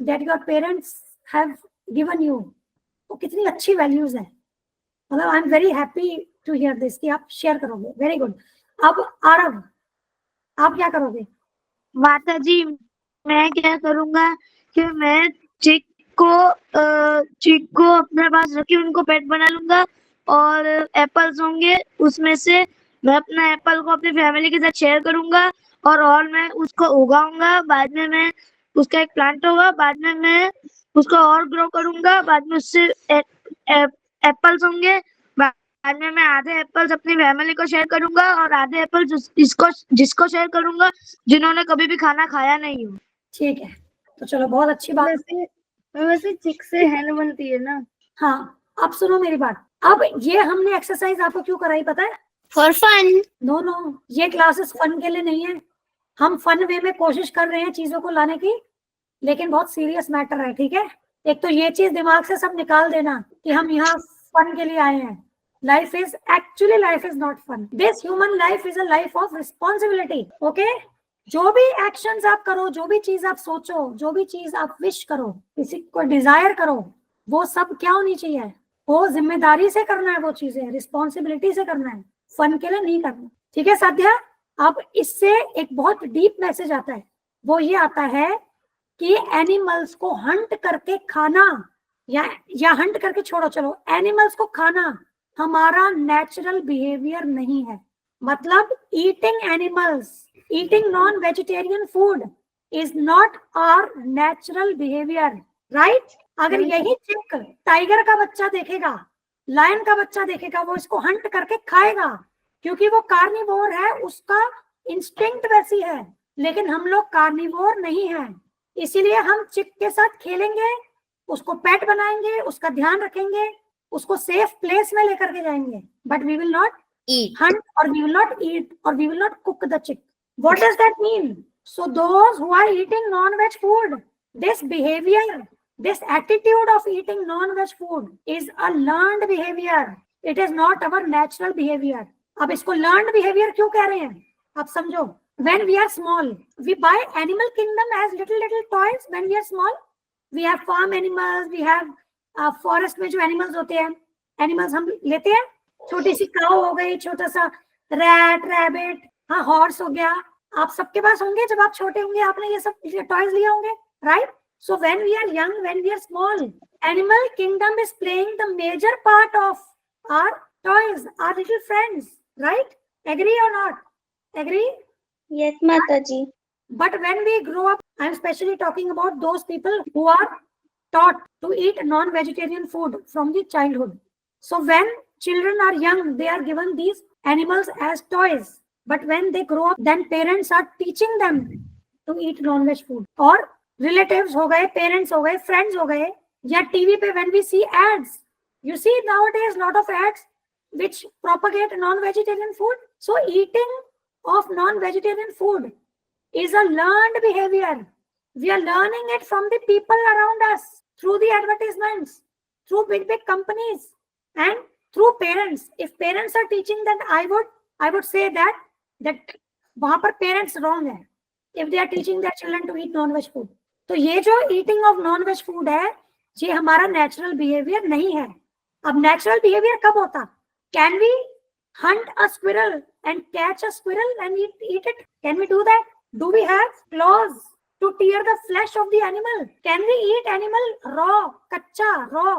that your parents have given you, वो कितनी अच्छी वैल्यूज है। मतलब I am very happy to hear this कि आप शेयर करोगे, वेरी गुड। अब आरव, आप क्या करोगे?
माता जी, मैं क्या करूंगा कि मैं चिक को अपने पास रख के उनको पेट बना लूंगा, और एप्पल्स होंगे उसमें से मैं अपना एप्पल को अपनी फैमिली के साथ शेयर करूंगा, और मैं उसको उगाऊंगा। बाद में मैं उसका एक प्लांट होगा, बाद में मैं उसको और ग्रो करूंगा, बाद में उससे एप्पल्स होंगे। बाद में मैं आधे एप्पल्स अपनी फैमिली को शेयर करूंगा और आधे एप्पल्स जिसको शेयर करूंगा जिन्होंने कभी भी खाना खाया नहीं हो।
ठीक है, तो चलो बहुत अच्छी बात।
वैसे चिक से हैन बनती है ना।
हाँ, अब सुनो मेरी बात। अब ये हमने एक्सरसाइज आपको क्यों कराई पता है?
For fun.
नो नो, ये क्लासेस फन के लिए नहीं है। हम फन वे में कोशिश कर रहे हैं चीजों को लाने की, लेकिन बहुत सीरियस मैटर है, ठीक है। एक तो ये चीज दिमाग से सब निकाल देना कि हम यहाँ फन के लिए आए हैं। Life is not fun. This human life is a life of responsibility, okay. जो भी एक्शंस आप करो, जो भी चीज आप सोचो, जो भी चीज आप विश करो, किसी को डिजायर करो, वो सब क्या होनी चाहिए? वो जिम्मेदारी से करना है, वो चीजें रिस्पॉन्सिबिलिटी से करना है, फन के लिए नहीं करना, ठीक है साध्या। अब इससे एक बहुत डीप मैसेज आता है, वो ये आता है कि एनिमल्स को हंट करके खाना, या हंट करके छोड़ो, चलो एनिमल्स को खाना हमारा नेचुरल बिहेवियर नहीं है। मतलब eating animals, eating non vegetarian food is not our natural behaviour, right. अगर यही चिक टाइगर का बच्चा देखेगा, लायन का बच्चा देखेगा, वो इसको हंट करके खाएगा, क्योंकि वो कार्निवोर है, उसका इंस्टिंक्ट वैसी है। लेकिन हम लोग कार्निवोर नहीं हैं, इसीलिए हम चिक के साथ खेलेंगे, उसको पेट बनाएंगे, उसका ध्यान रखेंगे, उसको सेफ प्लेस में लेकर के जाएंगे, but we will not hunt, or we will not eat, or we will not cook the chick. What does that mean? So those who are eating non-veg food, this behavior, this attitude of eating non-veg food is a learned behavior. It is not our natural behavior. अब इसको learned behavior क्यों कह रहे हैं? आप समझो, when we are small, we buy animal kingdom as little toys. When we are small, we have farm animals, we have forest में जो animals होते हैं, animals हम लेते हैं, छोटी सी काऊ हो गई, छोटा सा रैट, रैबिट, हाँ हॉर्स हो गया। आप सबके पास होंगे, जब आप छोटे होंगे आपने ये सब टॉयज लिए होंगे, right. So when we are young, when we are small, animal kingdom is playing the major part of our toys, our little friends, right. Agree और नॉट एग्री?
यस माता जी।
But when we grow up, I'm especially talking about those people who are taught to eat non-vegetarian food from the childhood. So when children are young, they are given these animals as toys. But when they grow up, then parents are teaching them to eat non-veg food. और relatives हो गए, parents हो गए, friends हो गए, या TV पे when we see ads, you see nowadays lot of ads which propagate non-vegetarian food. So eating of non-vegetarian food is a learned behavior. We are learning it from the people around us, through the advertisements, through big companies, and through parents. If parents are teaching, then I would say that वहां पर parents wrong है if they are teaching their children to eat non-veg food. तो ये जो eating of non-veg food है, ये हमारा natural behavior नहीं है। अब natural behavior कब होता? Can we hunt a squirrel and catch a squirrel and eat it? Can we do that? Do we have claws to tear the flesh of the animal? Can we eat animal raw, kacha, raw?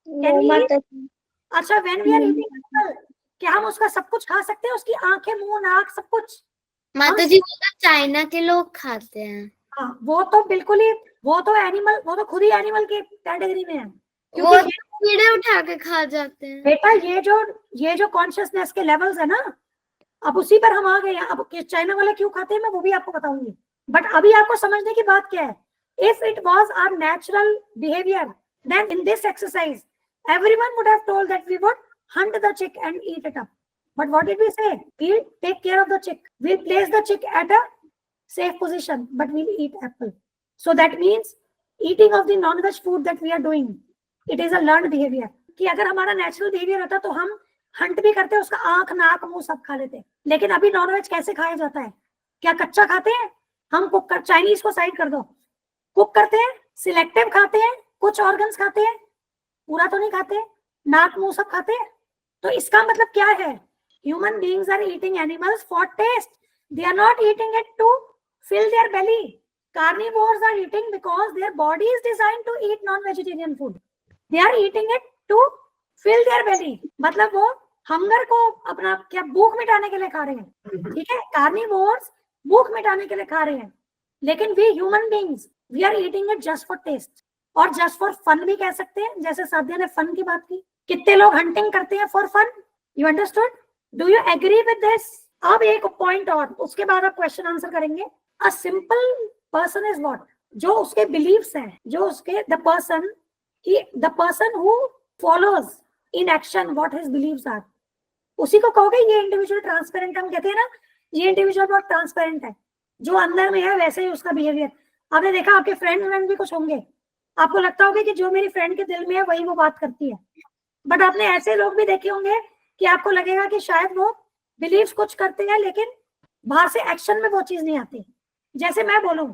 No माता जी।
अच्छा, when we are eating animal, क्या हम उसका सब कुछ खा सकते हैं? उसकी आंखें, मुंह, नाक, सब कुछ?
माता जी वो तो चाइना के लोग खाते हैं।
हाँ, वो तो बिल्कुल ही, वो तो एनिमल, वो तो खुद ही एनिमल की कैटेगरी में है,
वो
क्योंकि
कीड़े उठा के खा जाते हैं।
बेटा ये जो कॉन्शियसनेस के लेवल्स है ना, अब उसी पर हम आ गए हैं। अब चाइना वाले क्यों खाते हैं मैं वो भी आपको बताऊंगी, बट अभी आपको समझने की बात क्या है, if it was our natural behaviour then in this exercise everyone would have told that we would hunt the chick and eat it up. But what did we say? We'll take care of the chick. We'll place the chick at a safe position, but we'll eat apple. So that means eating of the non-veg food that we are doing, it is a learned behavior. कि अगर हमारा नेचुरल बिहेवियर होता तो हम हंट भी करते, उसका आंख, नाक, मुंह सब खा लेते। लेकिन अभी नॉनवेज कैसे खाया जाता है? क्या कच्चा खाते हैं हम? कुक कर, चाइनीज को साइड कर दो, कुक करते हैं, सिलेक्टिव खाते हैं, कुछ ऑर्गन्स खाते हैं, पूरा तो नहीं खाते, नाक, मुंह सब खाते हैं। तो इसका मतलब क्या है? Human beings are eating animals for taste, they are not eating it to fill their belly. Carnivores are eating because their body is designed to eat non-vegetarian food. They are eating it to fill their belly. मतलब वो हंगर को, अपना क्या, भूख मिटाने के लिए खा रहे हैं, ठीक है? कार्निवोर्स भूख मिटाने के लिए खा रहे हैं, लेकिन we human beings we are eating it just for taste और जस्ट फॉर फन भी कह सकते हैं। जैसे साध्या ने फन की बात की, कितने लोग हंटिंग करते हैं for fun? You understood? Do you agree with this? अब एक पॉइंट और, उसके बाद आप क्वेश्चन आंसर करेंगे। A simple person is what? जो उसके beliefs हैं, जो उसके the person who follows in action what his beliefs are, उसी को कहोगे ये इंडिविजुअल ट्रांसपेरेंट। हम कहते हैं ना ये इंडिविजुअल बहुत ट्रांसपेरेंट है, जो अंदर में है वैसे ही उसका बिहेवियर। आपने देखा आपके फ्रेंड भी कुछ होंगे, आपको लगता होगा कि जो मेरी फ्रेंड के दिल में है वही वो बात करती है, बट आपने ऐसे लोग भी देखे होंगे कि आपको लगेगा कि शायद वो बिलीव्स कुछ करते हैं लेकिन बाहर से एक्शन में वो चीज नहीं आती। जैसे मैं बोलूं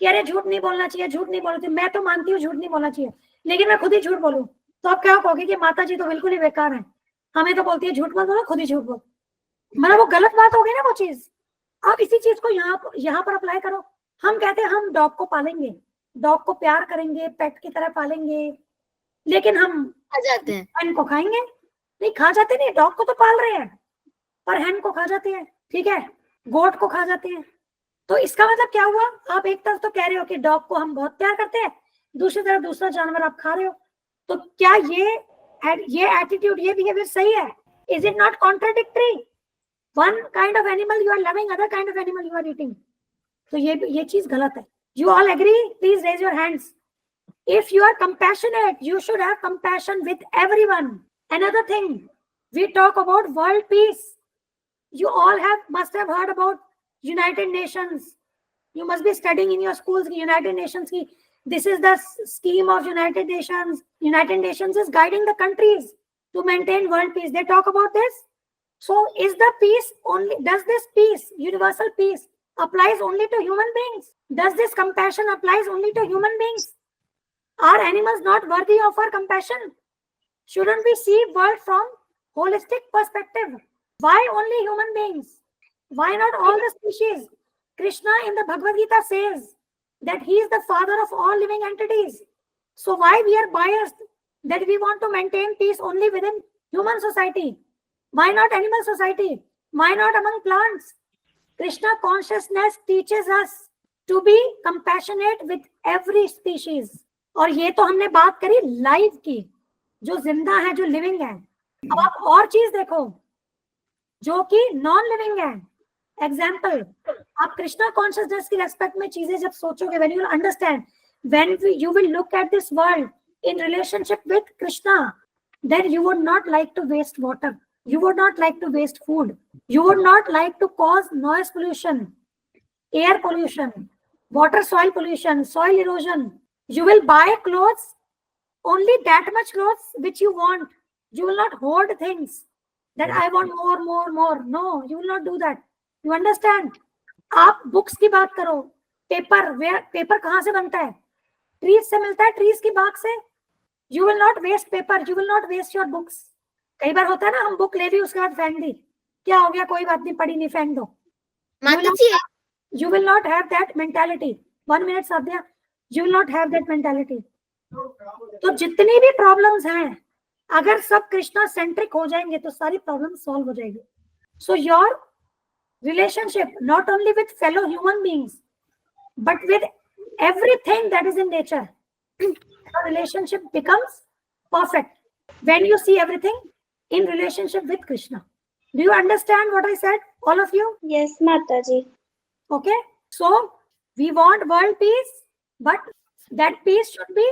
कि अरे झूठ नहीं बोलना चाहिए, झूठ नहीं बोलना चाहिए, मैं तो मानती हूँ झूठ नहीं बोलना चाहिए, लेकिन मैं खुद ही झूठ बोलूं तो आप क्या कहोगे कि माता जी तो बिल्कुल ही बेकार है, हमें तो बोलती है झूठ मत बोलो, खुद ही झूठ बोल। मतलब वो गलत बात होगी ना वो चीज। आप इसी चीज को यहाँ पर अप्लाई करो। हम कहते हैं हम डॉग को पालेंगे, डॉग को प्यार करेंगे, पेट की तरह पालेंगे, लेकिन हम
खा जाते हैं।
हैन को खाएंगे? नहीं, खा जाते नहीं, डॉग को तो पाल रहे हैं पर हैन को खा जाते हैं, ठीक है, गोट को खा जाते हैं। तो इसका मतलब क्या हुआ? आप एक तरफ तो कह रहे हो कि डॉग को हम बहुत प्यार करते हैं, दूसरी तरफ दूसरा जानवर आप खा रहे हो। तो क्या ये एटीट्यूड, ये बिहेवियर सही है? Is it not contradictory? One kind of animal you are loving, other kind of animal you are eating. तो ये चीज गलत है। You all agree? Please raise your hands. If you are compassionate you should have compassion with everyone. Another thing, we talk about world peace. You all must have heard about United Nations. You must be studying in your schools United Nations ki this is the scheme of United Nations. United Nations is guiding the countries to maintain world peace. They talk about this. So is the peace only, does this peace, universal peace, applies only to human beings? Does this compassion applies only to human beings? Are animals not worthy of our compassion? Shouldn't we see world from holistic perspective? Why only human beings? Why not all the species? Krishna in the Bhagavad Gita says that he is the father of all living entities. So why we are biased that we want to maintain peace only within human society? Why not animal society? Why not among plants? Krishna consciousness teaches us to be compassionate with every species. और ये तो हमने बात करी लाइव की, जो जिंदा है, जो लिविंग है। अब आप और चीज देखो जो कि नॉन लिविंग है। एग्जाम्पल, आप कृष्णा कॉन्शियसनेस की रेस्पेक्ट में चीजें जब सोचोगे, when you will understand, when you will look at this world in relationship with Krishna, then you would not like to waste water, you would not like to waste food, you would not like to cause noise pollution, air pollution, water soil pollution, soil erosion. You will buy clothes, only that much clothes which you want. You will not hoard things that I want more. No, you will not do that. You understand? आप बुक्स की बात करो, पेपर कहाँ से बनता है? ट्रीज से मिलता है, ट्रीज की बाग से। You will not waste paper, you will not waste your books. कई बार होता है ना, हम बुक ले ली उसके बाद फेंक दी, क्या हो गया, कोई बात नहीं, पढ़ी नहीं, फेंक दो। You will not have that mentality. 1 minute साध्या, you will not have that mentality. तो जितनी भी प्रॉब्लम्स हैं, अगर सब कृष्णा सेंट्रिक हो जाएंगे तो सारी प्रॉब्लम सॉल्व हो जाएगी. So your relationship not only with fellow human beings but with everything that is in nature, your relationship becomes perfect when you see everything in relationship with Krishna. Do you understand what I said, all of you?
Yes, Mataji.
Okay, so we want world peace, but that peace should be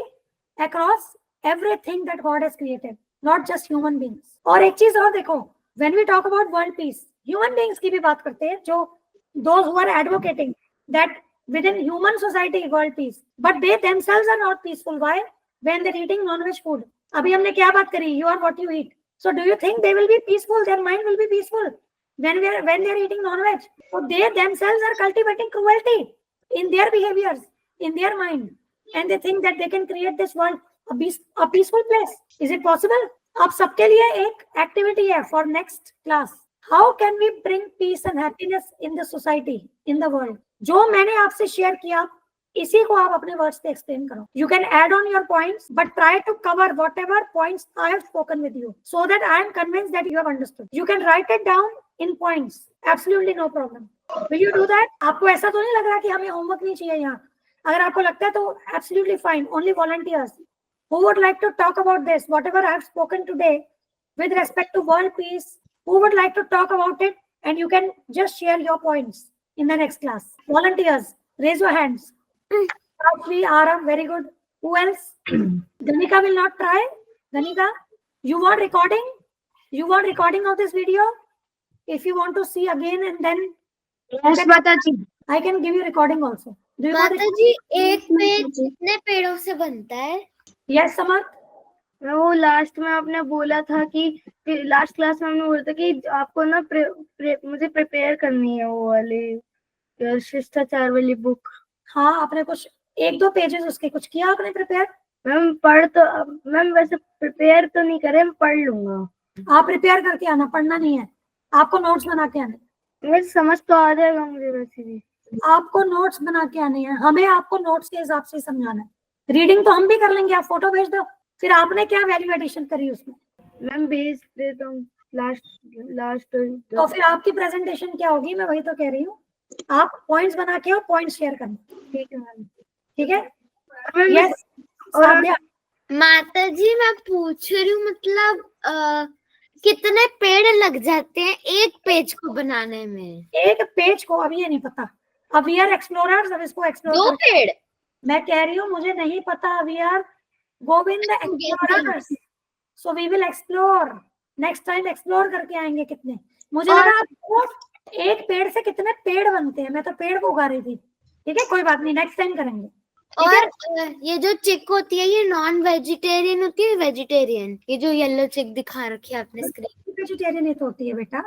across everything that God has created, not just human beings. और एक चीज और देखो, when we talk about world peace, human beings की भी बात करते हैं, जो those who are advocating that within human society world peace, but they themselves are not peaceful. Why? When they're eating non-veg food. अभी हमने क्या बात करी? You are what you eat. So do you think they will be peaceful? Their mind will be peaceful when they are eating non-veg. So they themselves are cultivating cruelty in their behaviors, in their mind, and they think that they can create this world a peaceful place. Is it possible? आप सबके लिए एक एक्टिविटी है for next class. How can we bring peace and happiness in the society, in the world? जो मैंने आपसे शेयर किया, इसी को आप अपने वर्ड्स पे एक्सप्लेन करो. You can add on your points, but try to cover whatever points I have spoken with you, so that I am convinced that you have understood. You can write it down in points. Absolutely no problem. Will you do that? आपको ऐसा तो नहीं लग रहा कि हमें होमवर्क नहीं चाहिए यहाँ? अगर आपको लगता है तो absolutely fine. Only volunteers who would like to talk about this, whatever I have spoken today with respect to world peace, who would like to talk about it, and you can just share your points in the next class. Volunteers, raise your hands. Actually, Aram, very good. Who else? Ganika will not try. Ganika, you want recording? You want recording of this video? If you want to see again and then
Yes, Mataji.
I can give you recording also. Do you want
माताजी एक पेड़ कितने पेड़ों से बनता है?
Yes, Samarth.
वो लास्ट में आपने बोला था कि लास्ट क्लास में हमने बोला था कि आपको ना मुझे प्रिपेयर करनी है वो वाली शिष्टाचार वाली बुक.
हाँ, आपने कुछ 1-2 पेजेस उसके कुछ किया आपने प्रिपेयर?
मैम वैसे प्रिपेयर तो नहीं करे, मैं पढ़ लूंगा.
आप प्रिपेयर करके आना, पढ़ना नहीं है. आपको नोट्स बना के आने.
वैसे समझ तो आ जाएगा मुझे वैसे भी.
आपको नोट्स बना के आने हैं. हमें आपको नोट्स के हिसाब से समझाना है. रीडिंग तो हम भी कर लेंगे, आप फोटो भेज दो. फिर आपने क्या वैल्यू एडिशन करी उसमें?
मैम भेज देता हूँ लास्ट.
तो फिर आपकी प्रेजेंटेशन क्या होगी? मैं वही तो कह रही हूँ. आप पॉइंट्स बना के और पॉइंट्स शेयर करना.
ठीक है मैम.
ठीक है.
मैम
यस साध्या.
माताजी मैं पूछ रही हूँ मतलब कितने पेड़ लग जाते हैं एक पेज को बनाने में?
एक पेज को अभी ये नहीं पता. अब वी आर एक्सप्लोरर्स, अब इसको एक्सप्लोर.
2 पेड़.
मैं कह रही हूँ मुझे नहीं पता. We are Govind explorers, so we will explore. Next time explore करके आएंगे कितने. मुझे लगा आपको एक पेड़ से कितने पेड़ बनते हैं. मैं तो पेड़ को उगा रही थी. ठीक है, कोई बात नहीं, नेक्स्ट टाइम करेंगे.
और ये जो चिक होती है ये नॉन वेजिटेरियन होती है वेजिटेरियन? ये जो येलो चिक दिखा रखी है आपने स्क्रीन.
वेजिटेरियन ही तो होती है बेटा.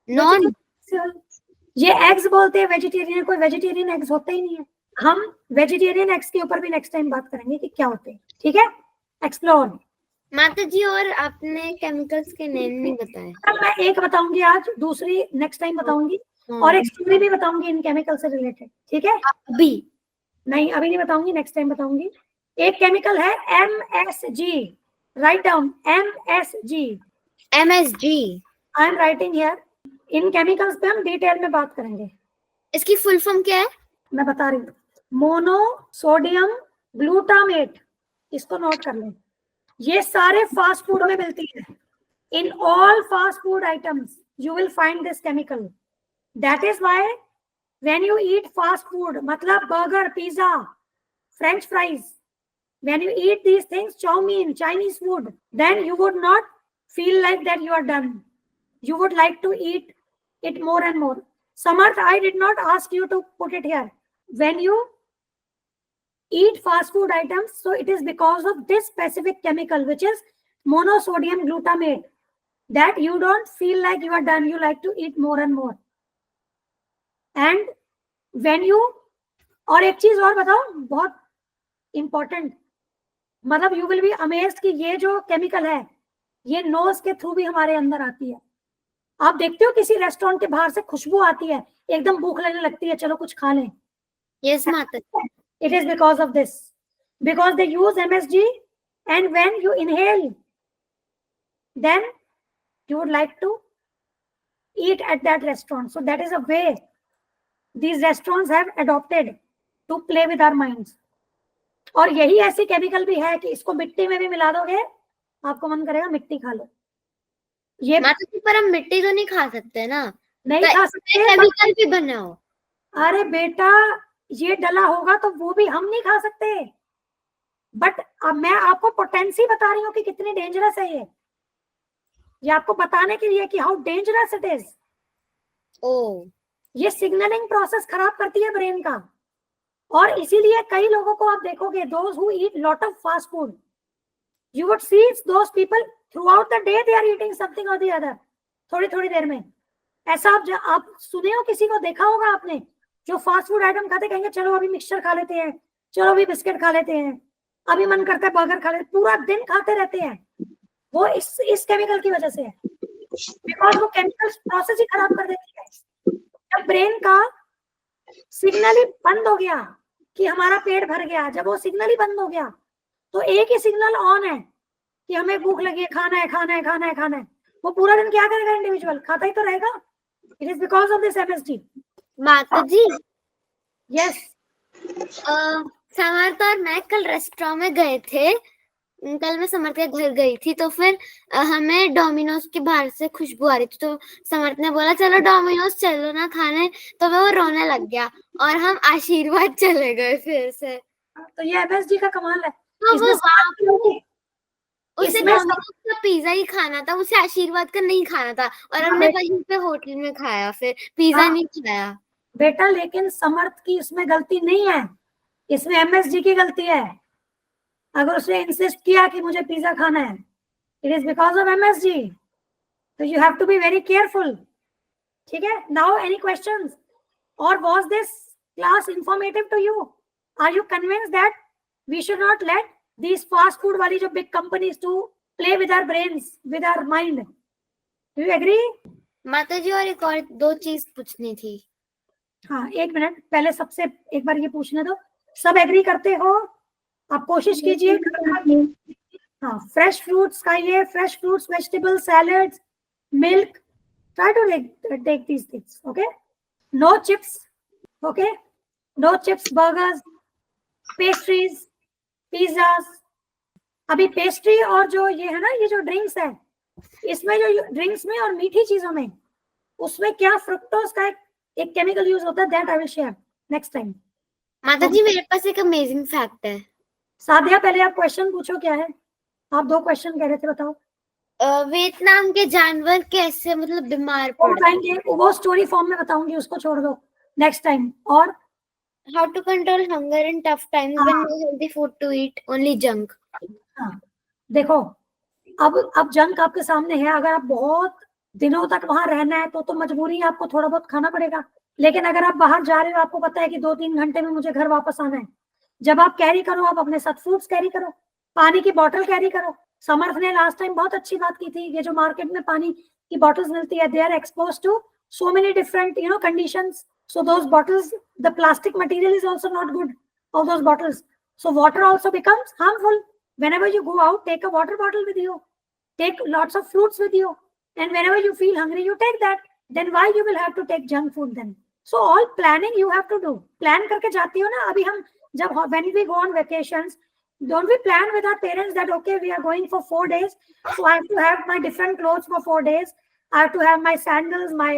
नॉन
ये एग्स बोलते हैं वेजिटेरियन. कोई वेजिटेरियन एग्स होते ही नहीं है. हम वेजिटेरियन एग्स के ऊपर भी नेक्स्ट टाइम बात करेंगे कि क्या होते हैं. ठीक है, एक्सप्लोर.
माताजी और आपने केमिकल्स के नेम नहीं बताए.
मैं एक बताऊंगी आज, दूसरी नेक्स्ट टाइम बताऊंगी, और एक स्टोरी भी बताऊंगी इन केमिकल से रिलेटेड. ठीक है,
अभी
नहीं अभी नहीं बताऊंगी, नेक्स्ट टाइम बताऊंगी. एक केमिकल है MSG. Write down MSG.
MSG.
I am writing here. In chemicals पे हम डिटेल में बात करेंगे.
इसकी फुल फॉर्म क्या है?
मैं बता रही हूँ. Monosodium glutamate. इसको नोट कर लें. ये सारे फास्ट फूड में मिलती है. In all fast food items you will find this chemical. That is why when you eat fast food, मतलब burger, pizza, French fries, when you eat these things, chow mein, Chinese food, then you would not feel like that you are done. You would like to eat it more and more. Samarth, I did not ask you to put it here. When you eat fast food items, so it is because of this specific chemical, which is monosodium glutamate, that you don't feel like you are done. You like to eat more and more. And when you, और एक चीज और बताओ बहुत इंपॉर्टेंट, मतलब यू विल बी अमेज्ड कि ये जो केमिकल है ये नोज के थ्रू भी हमारे अंदर आती है. आप देखते हो किसी रेस्टोरेंट के बाहर से खुशबू आती है, एकदम भूख लगने लगती है, चलो कुछ खा लें.
यस माता.
It is because of this, because they use MSG, and when you inhale then you would like to eat at that restaurant. So that is a way these restaurants have adopted to play with our minds. और यही ऐसी केमिकल भी है कि इसको मिट्टी में भी मिला दोगे, आपको मन करेगा मिट्टी खा लो। ये
माता जी पर हम मिट्टी तो नहीं खा सकते ना,
नहीं
तो
खा सकते,
केमिकल भी बनाओ।
अरे बेटा ये डला होगा तो वो भी हम नहीं खा सकते, बट अब मैं आपको पोटेंसी बता रही हूँ कि कितनी डेंजरस है ये आपको बताने के लिए कि हाउ डेंजरस इट इज।
ओ
ये सिग्नलिंग प्रोसेस खराब करती है ब्रेन का, और इसीलिए कई लोगों को आप देखोगे, those who eat lot of fast food, you would see those people throughout the day they are eating something और द अदर, थोड़ी थोड़ी देर में। ऐसा आप सुने हो, किसी को देखा होगा आपने जो फास्ट फूड आइटम खाते, कहेंगे चलो अभी मिक्सचर खा लेते हैं, चलो अभी बिस्किट खा लेते हैं, अभी मन करता है बर्गर खा लेते, पूरा दिन खाते रहते हैं। वो इस केमिकल की वजह से है, बिकॉज वो केमिकल प्रोसेस ही खराब कर देती है। जब ब्रेन का सिग्नल ही बंद हो गया कि हमारा पेट भर गया, जब वो सिग्नल ही बंद हो गया तो एक ही सिग्नल ऑन है कि हमें भूख लगी है, खाना है खाना है खाना है खाना है, वो पूरा दिन क्या करेगा इंडिविजुअल, खाता ही तो रहेगा। It is because of this MSG।
माता जी,
यस
समर्थ और मैं कल रेस्टोरेंट में गए थे, कल मैं समर्थ के घर गई थी, तो फिर हमें डोमिनोज के बाहर से खुशबू आ रही थी, तो समर्थ ने बोला चलो डोमिनोज चलो ना खाने, तो वो रोने लग गया और हम आशीर्वाद चले गए फिर से।
तो ये MSG का कमाल है।
तो वो
इसमें
उसे
इसमें
डोमिनोज का पिज्जा ही खाना था, उसे आशीर्वाद का नहीं खाना था, और हमने वहीं पे होटल में खाया, फिर पिज्जा नहीं खाया।
बेटा लेकिन समर्थ की इसमें गलती नहीं है, इसमें MSG की गलती है। अगर उसने इंसिस्ट किया कि मुझे पिज्जा खाना है, it is because of MSG, तो you have to be very careful. ठीक है, नाउ एनी क्वेश्चंस, और was this class informative to you? Are you convinced that we should not let these fast food वाली जो big companies to play with our brains, with our mind? Do you agree?
माता जी और एक और दो चीज पूछनी थी।
हाँ एक मिनट, पहले सबसे एक बार ये पूछने दो, सब एग्री करते हो? आप कोशिश कीजिए। हाँ, फ्रेश फ्रूट्स खाइए, fresh fruits, vegetables, salads, milk, try to take these things, okay? No chips, okay? No chips, burgers, pastries, pizzas. अभी पेस्ट्री और जो ये है ना, ये जो ड्रिंक्स है, इसमें जो ड्रिंक्स में और मीठी चीजों में, उसमें क्या फ्रुक्टोज का एक केमिकल यूज होता है, that I will share next time.
माता जी मेरे पास एक अमेजिंग फैक्ट है।
सादिया पहले आप क्वेश्चन पूछो, क्या है? आप 2 क्वेश्चन कह रहे थे, बताओ।
वियतनाम के जानवर कैसे मतलब बीमार
वो
पड़ते
बताएंगे, वो स्टोरी फॉर्म में बताऊंगी, उसको छोड़ दो नेक्स्ट टाइम। और
how to control hunger in tough times when no healthy food to eat, only junk.
हाँ देखो, अब जंक आपके सामने है, अगर आप बहुत दिनों तक वहां रहना है तो मजबूरी है, आपको थोड़ा बहुत खाना पड़ेगा। लेकिन अगर आप बाहर जा रहे हो, आपको पता है कि 2-3 घंटे में मुझे घर वापस आना है, जब आप कैरी करो, आप अपने साथ फ्रूट्स कैरी करो, पानी की बोतल कैरी करो। समर्थ ने लास्ट टाइम बहुत अच्छी बात की थी, ये जो मार्केट में पानी की बॉटल्स मिलती है, they are expose to so many different conditions, so those bottles, the plastic material is also not good of those bottles, so water also becomes harmful. Whenever you go out, take a water bottle with you, take lots of fruits with you, and whenever you feel hungry, you take that. Then why you will have to take junk food then? So all planning you have to do. Plan करके जाती हो ना। अभी हम जब when we go on vacations, don't we plan with our parents that okay, we are going for 4 days, so I have to have my different clothes for 4 days, I have to have my sandals, my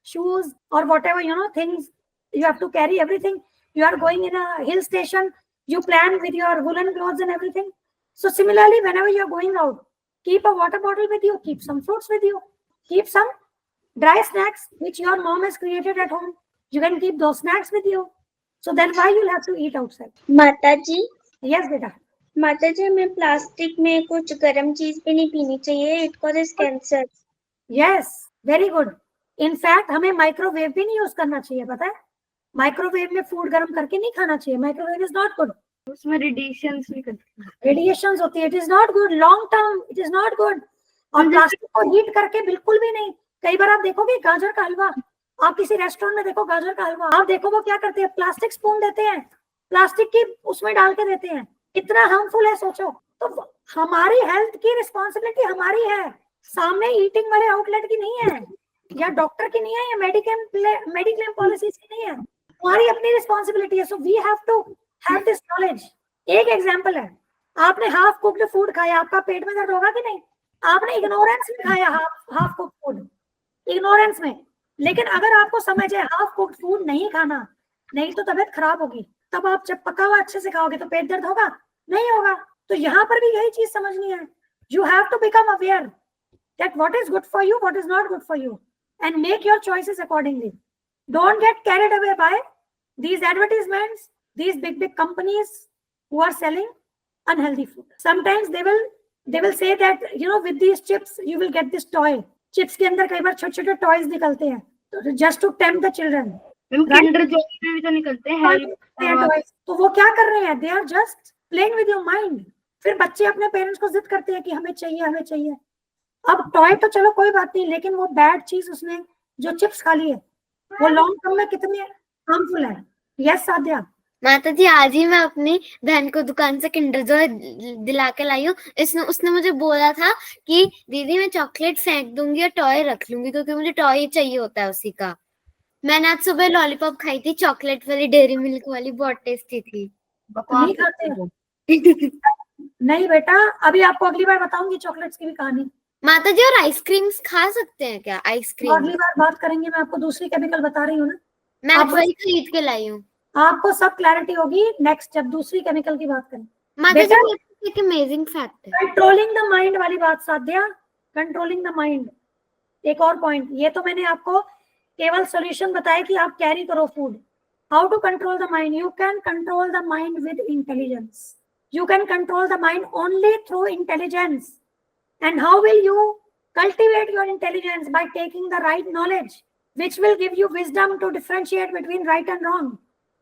shoes, or whatever things you have to carry, everything. You are going in a hill station, you plan with your woolen clothes and everything. So similarly, whenever you are going out, keep a water bottle with you, keep some fruits with you, keep some dry snacks which your mom has created at home. You can keep those snacks with you, so then why you'll have to eat outside?
माता जी,
Yes beta.
माता जी, हमें प्लास्टिक में कुछ गर्म चीज भी नहीं पीनी चाहिए, it causes cancer.
Yes, very good. In fact हमें माइक्रोवेव भी नहीं यूज करना चाहिए, पता है? माइक्रोवेव में फूड गर्म करके नहीं खाना चाहिए, माइक्रोवेव इज नॉट गुड,
उसमें रेडिएशंस भी
रेडिएशंस होती है, it is not good, long term it is not good. और प्लास्टिक को हीट करके बिल्कुल भी नहीं। कई बार आप देखोगे गाजर का हलवा, आप किसी रेस्टोरेंट में देखो गाजर का हलवा, आप देखो वो क्या करते हैं, प्लास्टिक स्पून देते हैं, प्लास्टिक की उसमें डाल के देते हैं, कितना हार्मफुल है सोचो। तो हमारी हेल्थ की रिस्पॉन्सिबिलिटी हमारी है, सामने ईटिंग वाले आउटलेट की नहीं है, या डॉक्टर की नहीं है, या मेडिक्लेम पॉलिसीज की नहीं है, हमारी अपनी रिस्पॉन्सिबिलिटी है. So we have to have this knowledge. एक एग्जांपल है, आपने हाफ कुक्ड फूड खाया, आपका पेट में दर्द होगा कि नहीं? आपने इग्नोरेंस में खाया हाफ कुक्ड फूड, इग्नोरेंस में. लेकिन अगर आपको समझ है हाफ कुक्ड फूड नहीं खाना, नहीं तो तबीयत खराब होगी, तब आप जब पका हुआ अच्छे से खाओगे तो पेट दर्द होगा? नहीं होगा. तो यहाँ पर भी यही चीज समझनी है. You have to become aware that what is good for you, what is not good for you, and make your choices accordingly. Don't get carried away by these advertisements, these big companies who are selling unhealthy food. Sometimes they will say that, you know, with these chips you will get this toy. Chips के अंदर कई बार छोटे छोटे toys निकलते हैं, तो just to tempt the children.
Kinder Joy में भी तो निकलते हैं
toys. तो वो क्या कर रहे हैं? They are just playing with your mind. फिर बच्चे अपने पेरेंट्स को जिद करते हैं कि हमें चाहिए, हमें चाहिए. अब टॉय तो चलो कोई बात नहीं, लेकिन वो बैड चीज उसने जो चिप्स खा ली है, वो लॉन्ग टर्म में कितनी हार्मफुल है. यस साध्या.
माता जी, आज ही मैं अपनी बहन को दुकान से किंडर जॉय दिला के लाई हूँ. उसने मुझे बोला था कि दीदी मैं चॉकलेट फेंक दूंगी और टॉय रख लूंगी, क्योंकि मुझे टॉय ही चाहिए होता है उसी का. मैंने आज सुबह लॉलीपॉप खाई थी, चॉकलेट वाली, डेयरी मिल्क वाली, बहुत टेस्टी थी.
नहीं खाते हो? नहीं बेटा, अभी आपको अगली बार बताऊंगी चॉकलेट्स की भी कहानी.
माता जी, और आइसक्रीम्स खा सकते हैं क्या? आइसक्रीम
अगली बार बात करेंगे. मैं आपको दूसरी केमिकल बता रही हूँ ना,
मैं
आप
आज वही खरीद के लाई हूँ.
आपको सब क्लैरिटी होगी नेक्स्ट जब दूसरी केमिकल की बात करें.
माता जी,
बेटा,
ये एक अमेजिंग फैक्ट है.
कंट्रोलिंग द माइंड वाली बात साध्या, कंट्रोलिंग द माइंड. एक और पॉइंट, ये तो मैंने आपको केवल सॉल्यूशन बताया कि आप कैरी करो food. How to control the mind? You can control the mind with intelligence. You can control the mind only through intelligence. And how will you cultivate your intelligence? By taking the right knowledge, which will give you wisdom to differentiate between right and wrong.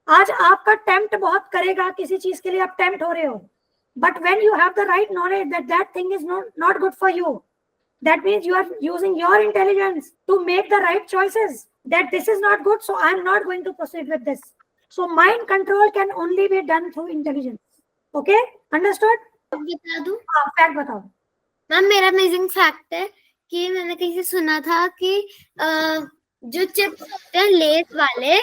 आज आपका टेम्प्ट बहुत करेगा किसी चीज के लिए, आप टेम्प्ट हो रहे हो, but when you have the right knowledge that that thing is not good for you, that means you are using your intelligence to make the right choices, that this is not good, so I am not going to proceed with this. So mind control can only be done through intelligence. Okay, understood?
बता दूं?
फैक्ट बताओ
मैम. मेरा अमेजिंग फैक्ट है कि मैंने कहीं से सुना था कि जो चिप्स होते हैं लेस वाले,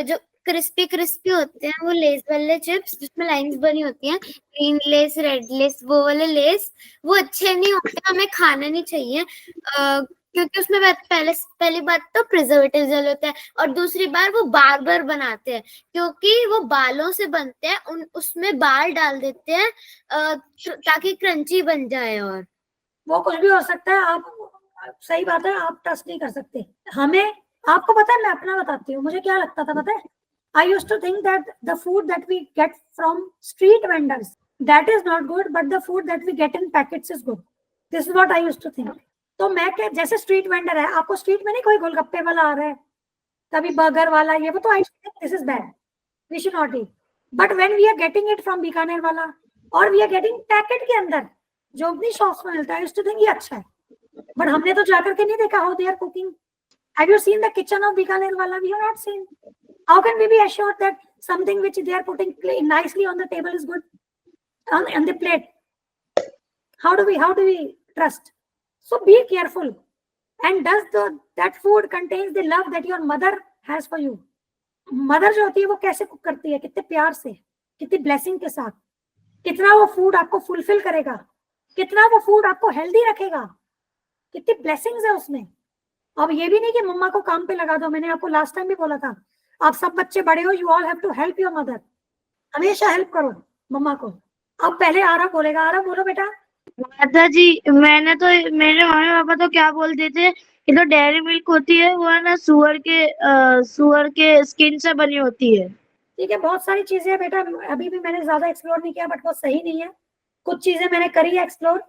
जो क्रिस्पी क्रिस्पी होते हैं, वो लेस वाले चिप्स जिसमें लाइंस बनी होती हैं, ग्रीन लेस, रेड लेस, वो वाले लेस, वो अच्छे नहीं होते, हमें खाना नहीं चाहिए. क्योंकि उसमें पहली बात तो प्रिजर्वेटिव डाले होते हैं, और दूसरी बार वो बार बार बनाते हैं, क्योंकि वो बालों से बनते हैं, उसमें बाल डाल देते हैं ताकि क्रंची बन जाए. और
वो कुछ भी हो सकता है. आप सही बात है, आप ट्रस्ट नहीं कर सकते हमें. आपको पता है, मैं अपना बताती हूँ, मुझे क्या लगता था पता है? I used to think that the food that we get from street vendors that is not good, but the food that we get in packets is good. This is what I used to think. तो मैं क्या, जैसे स्ट्रीट वेंडर है, आपको स्ट्रीट में नहीं कोई गोलगप्पे वाला आ रहा है, कभी बर्गर वाला, ये वो, तो I think this is bad, we should not eat. But when we are getting it from Bikaner वाला, और वी आर गेटिंग पैकेट के अंदर जो अपनी शॉप्स में मिलता है, यूज्ड टू थिंक ये अच्छा है. बट हमने तो जाकर के नहीं देखा how they are cooking. Have you seen the kitchen of Bikaner वाला? We have not seen. How can we be assured that something which they are putting nicely on the table is good on the plate? How do we trust? So be careful. And does that food contains the love that your mother has for you? Mother जो होती है वो कैसे कुक करती है, कितने प्यार से, कितनी ब्लेसिंग के साथ, कितना वो फूड आपको फुलफिल करेगा, कितना वो फूड आपको हेल्दी रखेगा, कितनी ब्लेसिंग्स है उसमें. अब ये भी नहीं कि मम्मा को काम पे लगा दो. मैंने आपको लास्ट टाइम भी बोला था, आप सब बच्चे बड़े हो, you all have to help your mother. हमेशा हेल्प करो मम्मा को. अब पहले आरव बोलेगा. आरव बोलो बेटा.
माता जी, मेरे मम्मी पापा तो क्या बोलते थे कि तो डेयरी मिल्क होती है, वो है ना सुअर के स्किन से बनी होती है.
ठीक है, बहुत सारी चीजें हैं बेटा, अभी भी मैंने ज्यादा एक्सप्लोर नहीं किया, बट वो सही नहीं है. कुछ चीजें मैंने करी है एक्सप्लोर,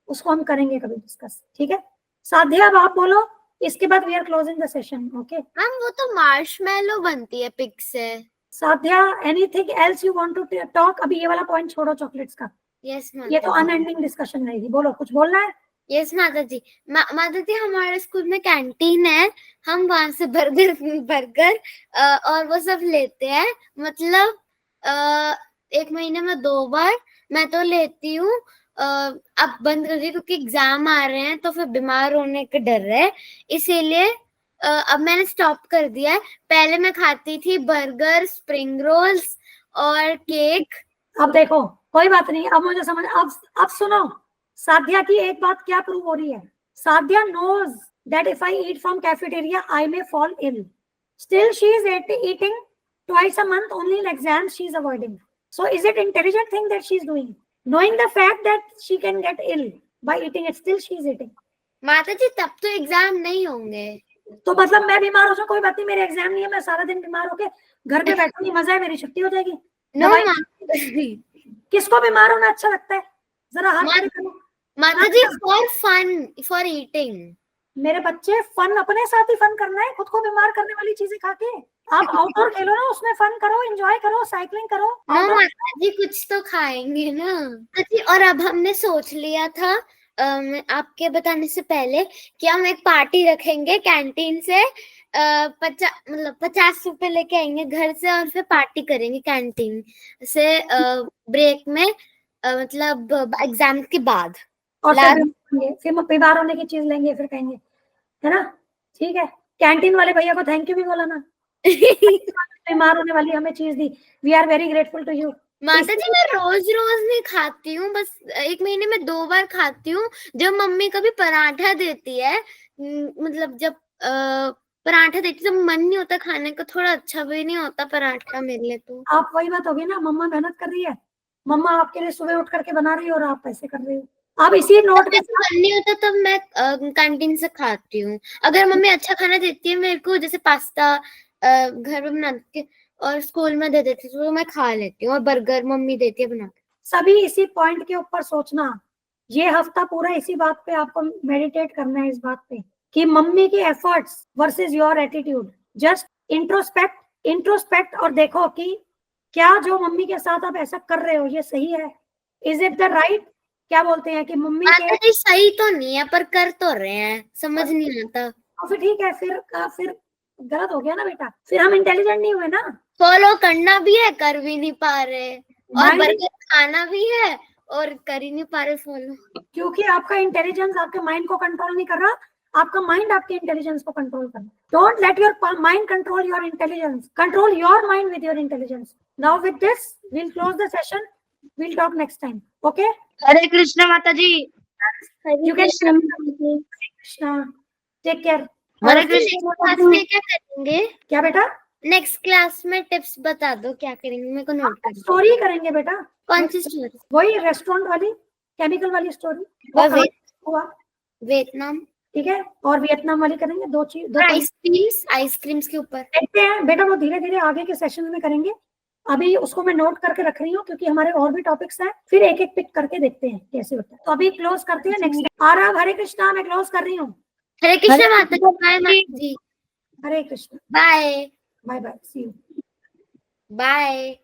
उसको हम करेंगे कभी डिस्कस. ठीक है साध्या, अब आप बोलो, इसके बाद we are closing the session. Okay
ma'am, वो तो मार्शमेलो बनती है पिग से.
Sadhya, anything else you want to talk? अभी ये वाला पॉइंट छोड़ो चॉकलेट्स का,
यस
ये तो अनएंडिंग डिस्कशन रहेगी. बोलो, कुछ बोलना है?
यस माता जी. माता जी, हमारे स्कूल में कैंटीन है, हम वहां से बर्गर और वो सब लेते हैं. मतलब 1 महीने में 2 बार मैं तो लेती हूँ. अब बंद कर दी क्योंकि एग्जाम आ रहे हैं तो फिर बीमार होने का डर है, इसीलिए अब मैंने स्टॉप कर दिया है। पहले मैं खाती थी बर्गर, स्प्रिंग रोल्स और केक।
अब देखो कोई बात नहीं, अब मुझे समझ, अब सुनो, साध्या की एक बात क्या प्रूव हो रही है, साध्या knows that if I eat from cafeteria I may fall ill, still she is eating twice a month, only in exams she is avoiding. So is it intelligent thing that she is doing, knowing the fact that she can get ill by eating it, still she is eating?
माता जी तब तो एग्जाम नहीं होंगे।
तो मतलब मैं बीमार हो जाऊं, कोई बात नहीं, मेरे एग्जाम नहीं है, मैं सारा दिन बीमार होके घर पे बैठूंगी, मजा है, मेरी छुट्टी हो जाएगी।
नो
दवाई-
माता जी,
किसको बीमार होना अच्छा लगता है, जरा हाथ खड़े करो।
माता जी फॉर फन, फॉर ईटिंग।
मेरे बच्चे, फन अपने साथ ही फन करना है, खुद को बीमार करने वाली चीजें खा के। आप आउटडोर खेलो ना, उसमें फन करो, एंजॉय करो, साइकिलिंग करो।
नो
outdoor-
माता जी कुछ तो खाएंगे ना माता जी। और अब हमने सोच लिया था आपके बताने से पहले कि हम एक पार्टी रखेंगे कैंटीन से, 50 रुपए लेके आएंगे घर से और फिर पार्टी करेंगे कैंटीन से ब्रेक में, मतलब एग्जाम के बाद।
और
लास्ट-
फिर बीमार होने की चीज लेंगे, फिर कहेंगे, है ना, ठीक है। कैंटीन वाले भैया को थैंक यू भी बोला ना, बीमार होने वाली हमें चीज दी, we are very grateful to you.
माता जी मैं रोज रोज नहीं खाती हूँ, बस एक महीने में 2 बार खाती हूँ। जब मम्मी कभी पराठा देती है, मतलब जब पराठा देती है तो मन नहीं होता खाने को, थोड़ा अच्छा भी नहीं होता पराठा मेरे लिए। तो
आप वही बात होगी ना, मम्मा मेहनत कर रही है, मम्मा आपके लिए सुबह उठ करके बना रही है और आप ऐसे कर रही हो। आप इसी नोट पे,
मन नहीं होता तब मैं कैंटीन से खाती हूँ। अगर मम्मी अच्छा खाना देती है मेरे को, जैसे पास्ता घर में बना के और स्कूल में दे देती तो मैं खा लेती हूँ, और बर्गर मम्मी देती है बना के।
सभी इसी पॉइंट के ऊपर सोचना, ये हफ्ता पूरा इसी बात पे आपको मेडिटेट करना है, इस बात पे कि मम्मी की efforts versus your attitude. Just introspect और देखो कि क्या जो मम्मी के साथ आप ऐसा कर रहे हो ये सही है, इज इट द राइट, क्या बोलते हैं कि मम्मी के,
माता जी सही तो नहीं है पर कर तो रहे हैं, समझ नहीं आता।
और फिर ठीक है, फिर गलत हो गया ना बेटा, फिर हम इंटेलिजेंट नहीं हुए ना।
फॉलो करना भी है, कर भी नहीं पा रहे, और
Mind-
बर्गर खाना भी है और कर ही नहीं पा रहे फॉलो।
क्योंकि आपका इंटेलिजेंस आपके माइंड को कंट्रोल नहीं कर रहा, आपका माइंड आपके इंटेलिजेंस को कंट्रोल कर रहा है। Don't let your mind control your intelligence, control your mind with your intelligence. Now with this we'll close the session, we'll talk next time, okay?
हरे कृष्ण माता जी।
You can Krishna, take care.
हरे
और
कृष्ण
क्लास में क्या करेंगे?
क्या बेटा,
नेक्स्ट क्लास में टिप्स बता दो क्या करेंगे, मेरे को नोट कर दो।
स्टोरी करेंगे बेटा,
कौन सी स्टोरी?
वही रेस्टोरेंट वाली, केमिकल वाली स्टोरी,
और
वो हुआ,
वियतनाम
ठीक है, और वियतनाम वाली करेंगे, दो
आइसक्रीम्स के ऊपर
देखते हैं बेटा, वो धीरे धीरे आगे के सेशन में करेंगे। अभी उसको मैं नोट करके रख रही हूँ क्योंकि हमारे और भी टॉपिक्स हैं, फिर एक एक पिक करके देखते हैं कैसे होता है। तो अभी क्लोज करते हैं, नेक्स्ट आराम, हरे कृष्णा, मैं क्लोज कर रही हूँ।
हरे कृष्ण माता जी, बाय माता जी,
Hare Krishna,
bye
bye bye, see you.
Bye.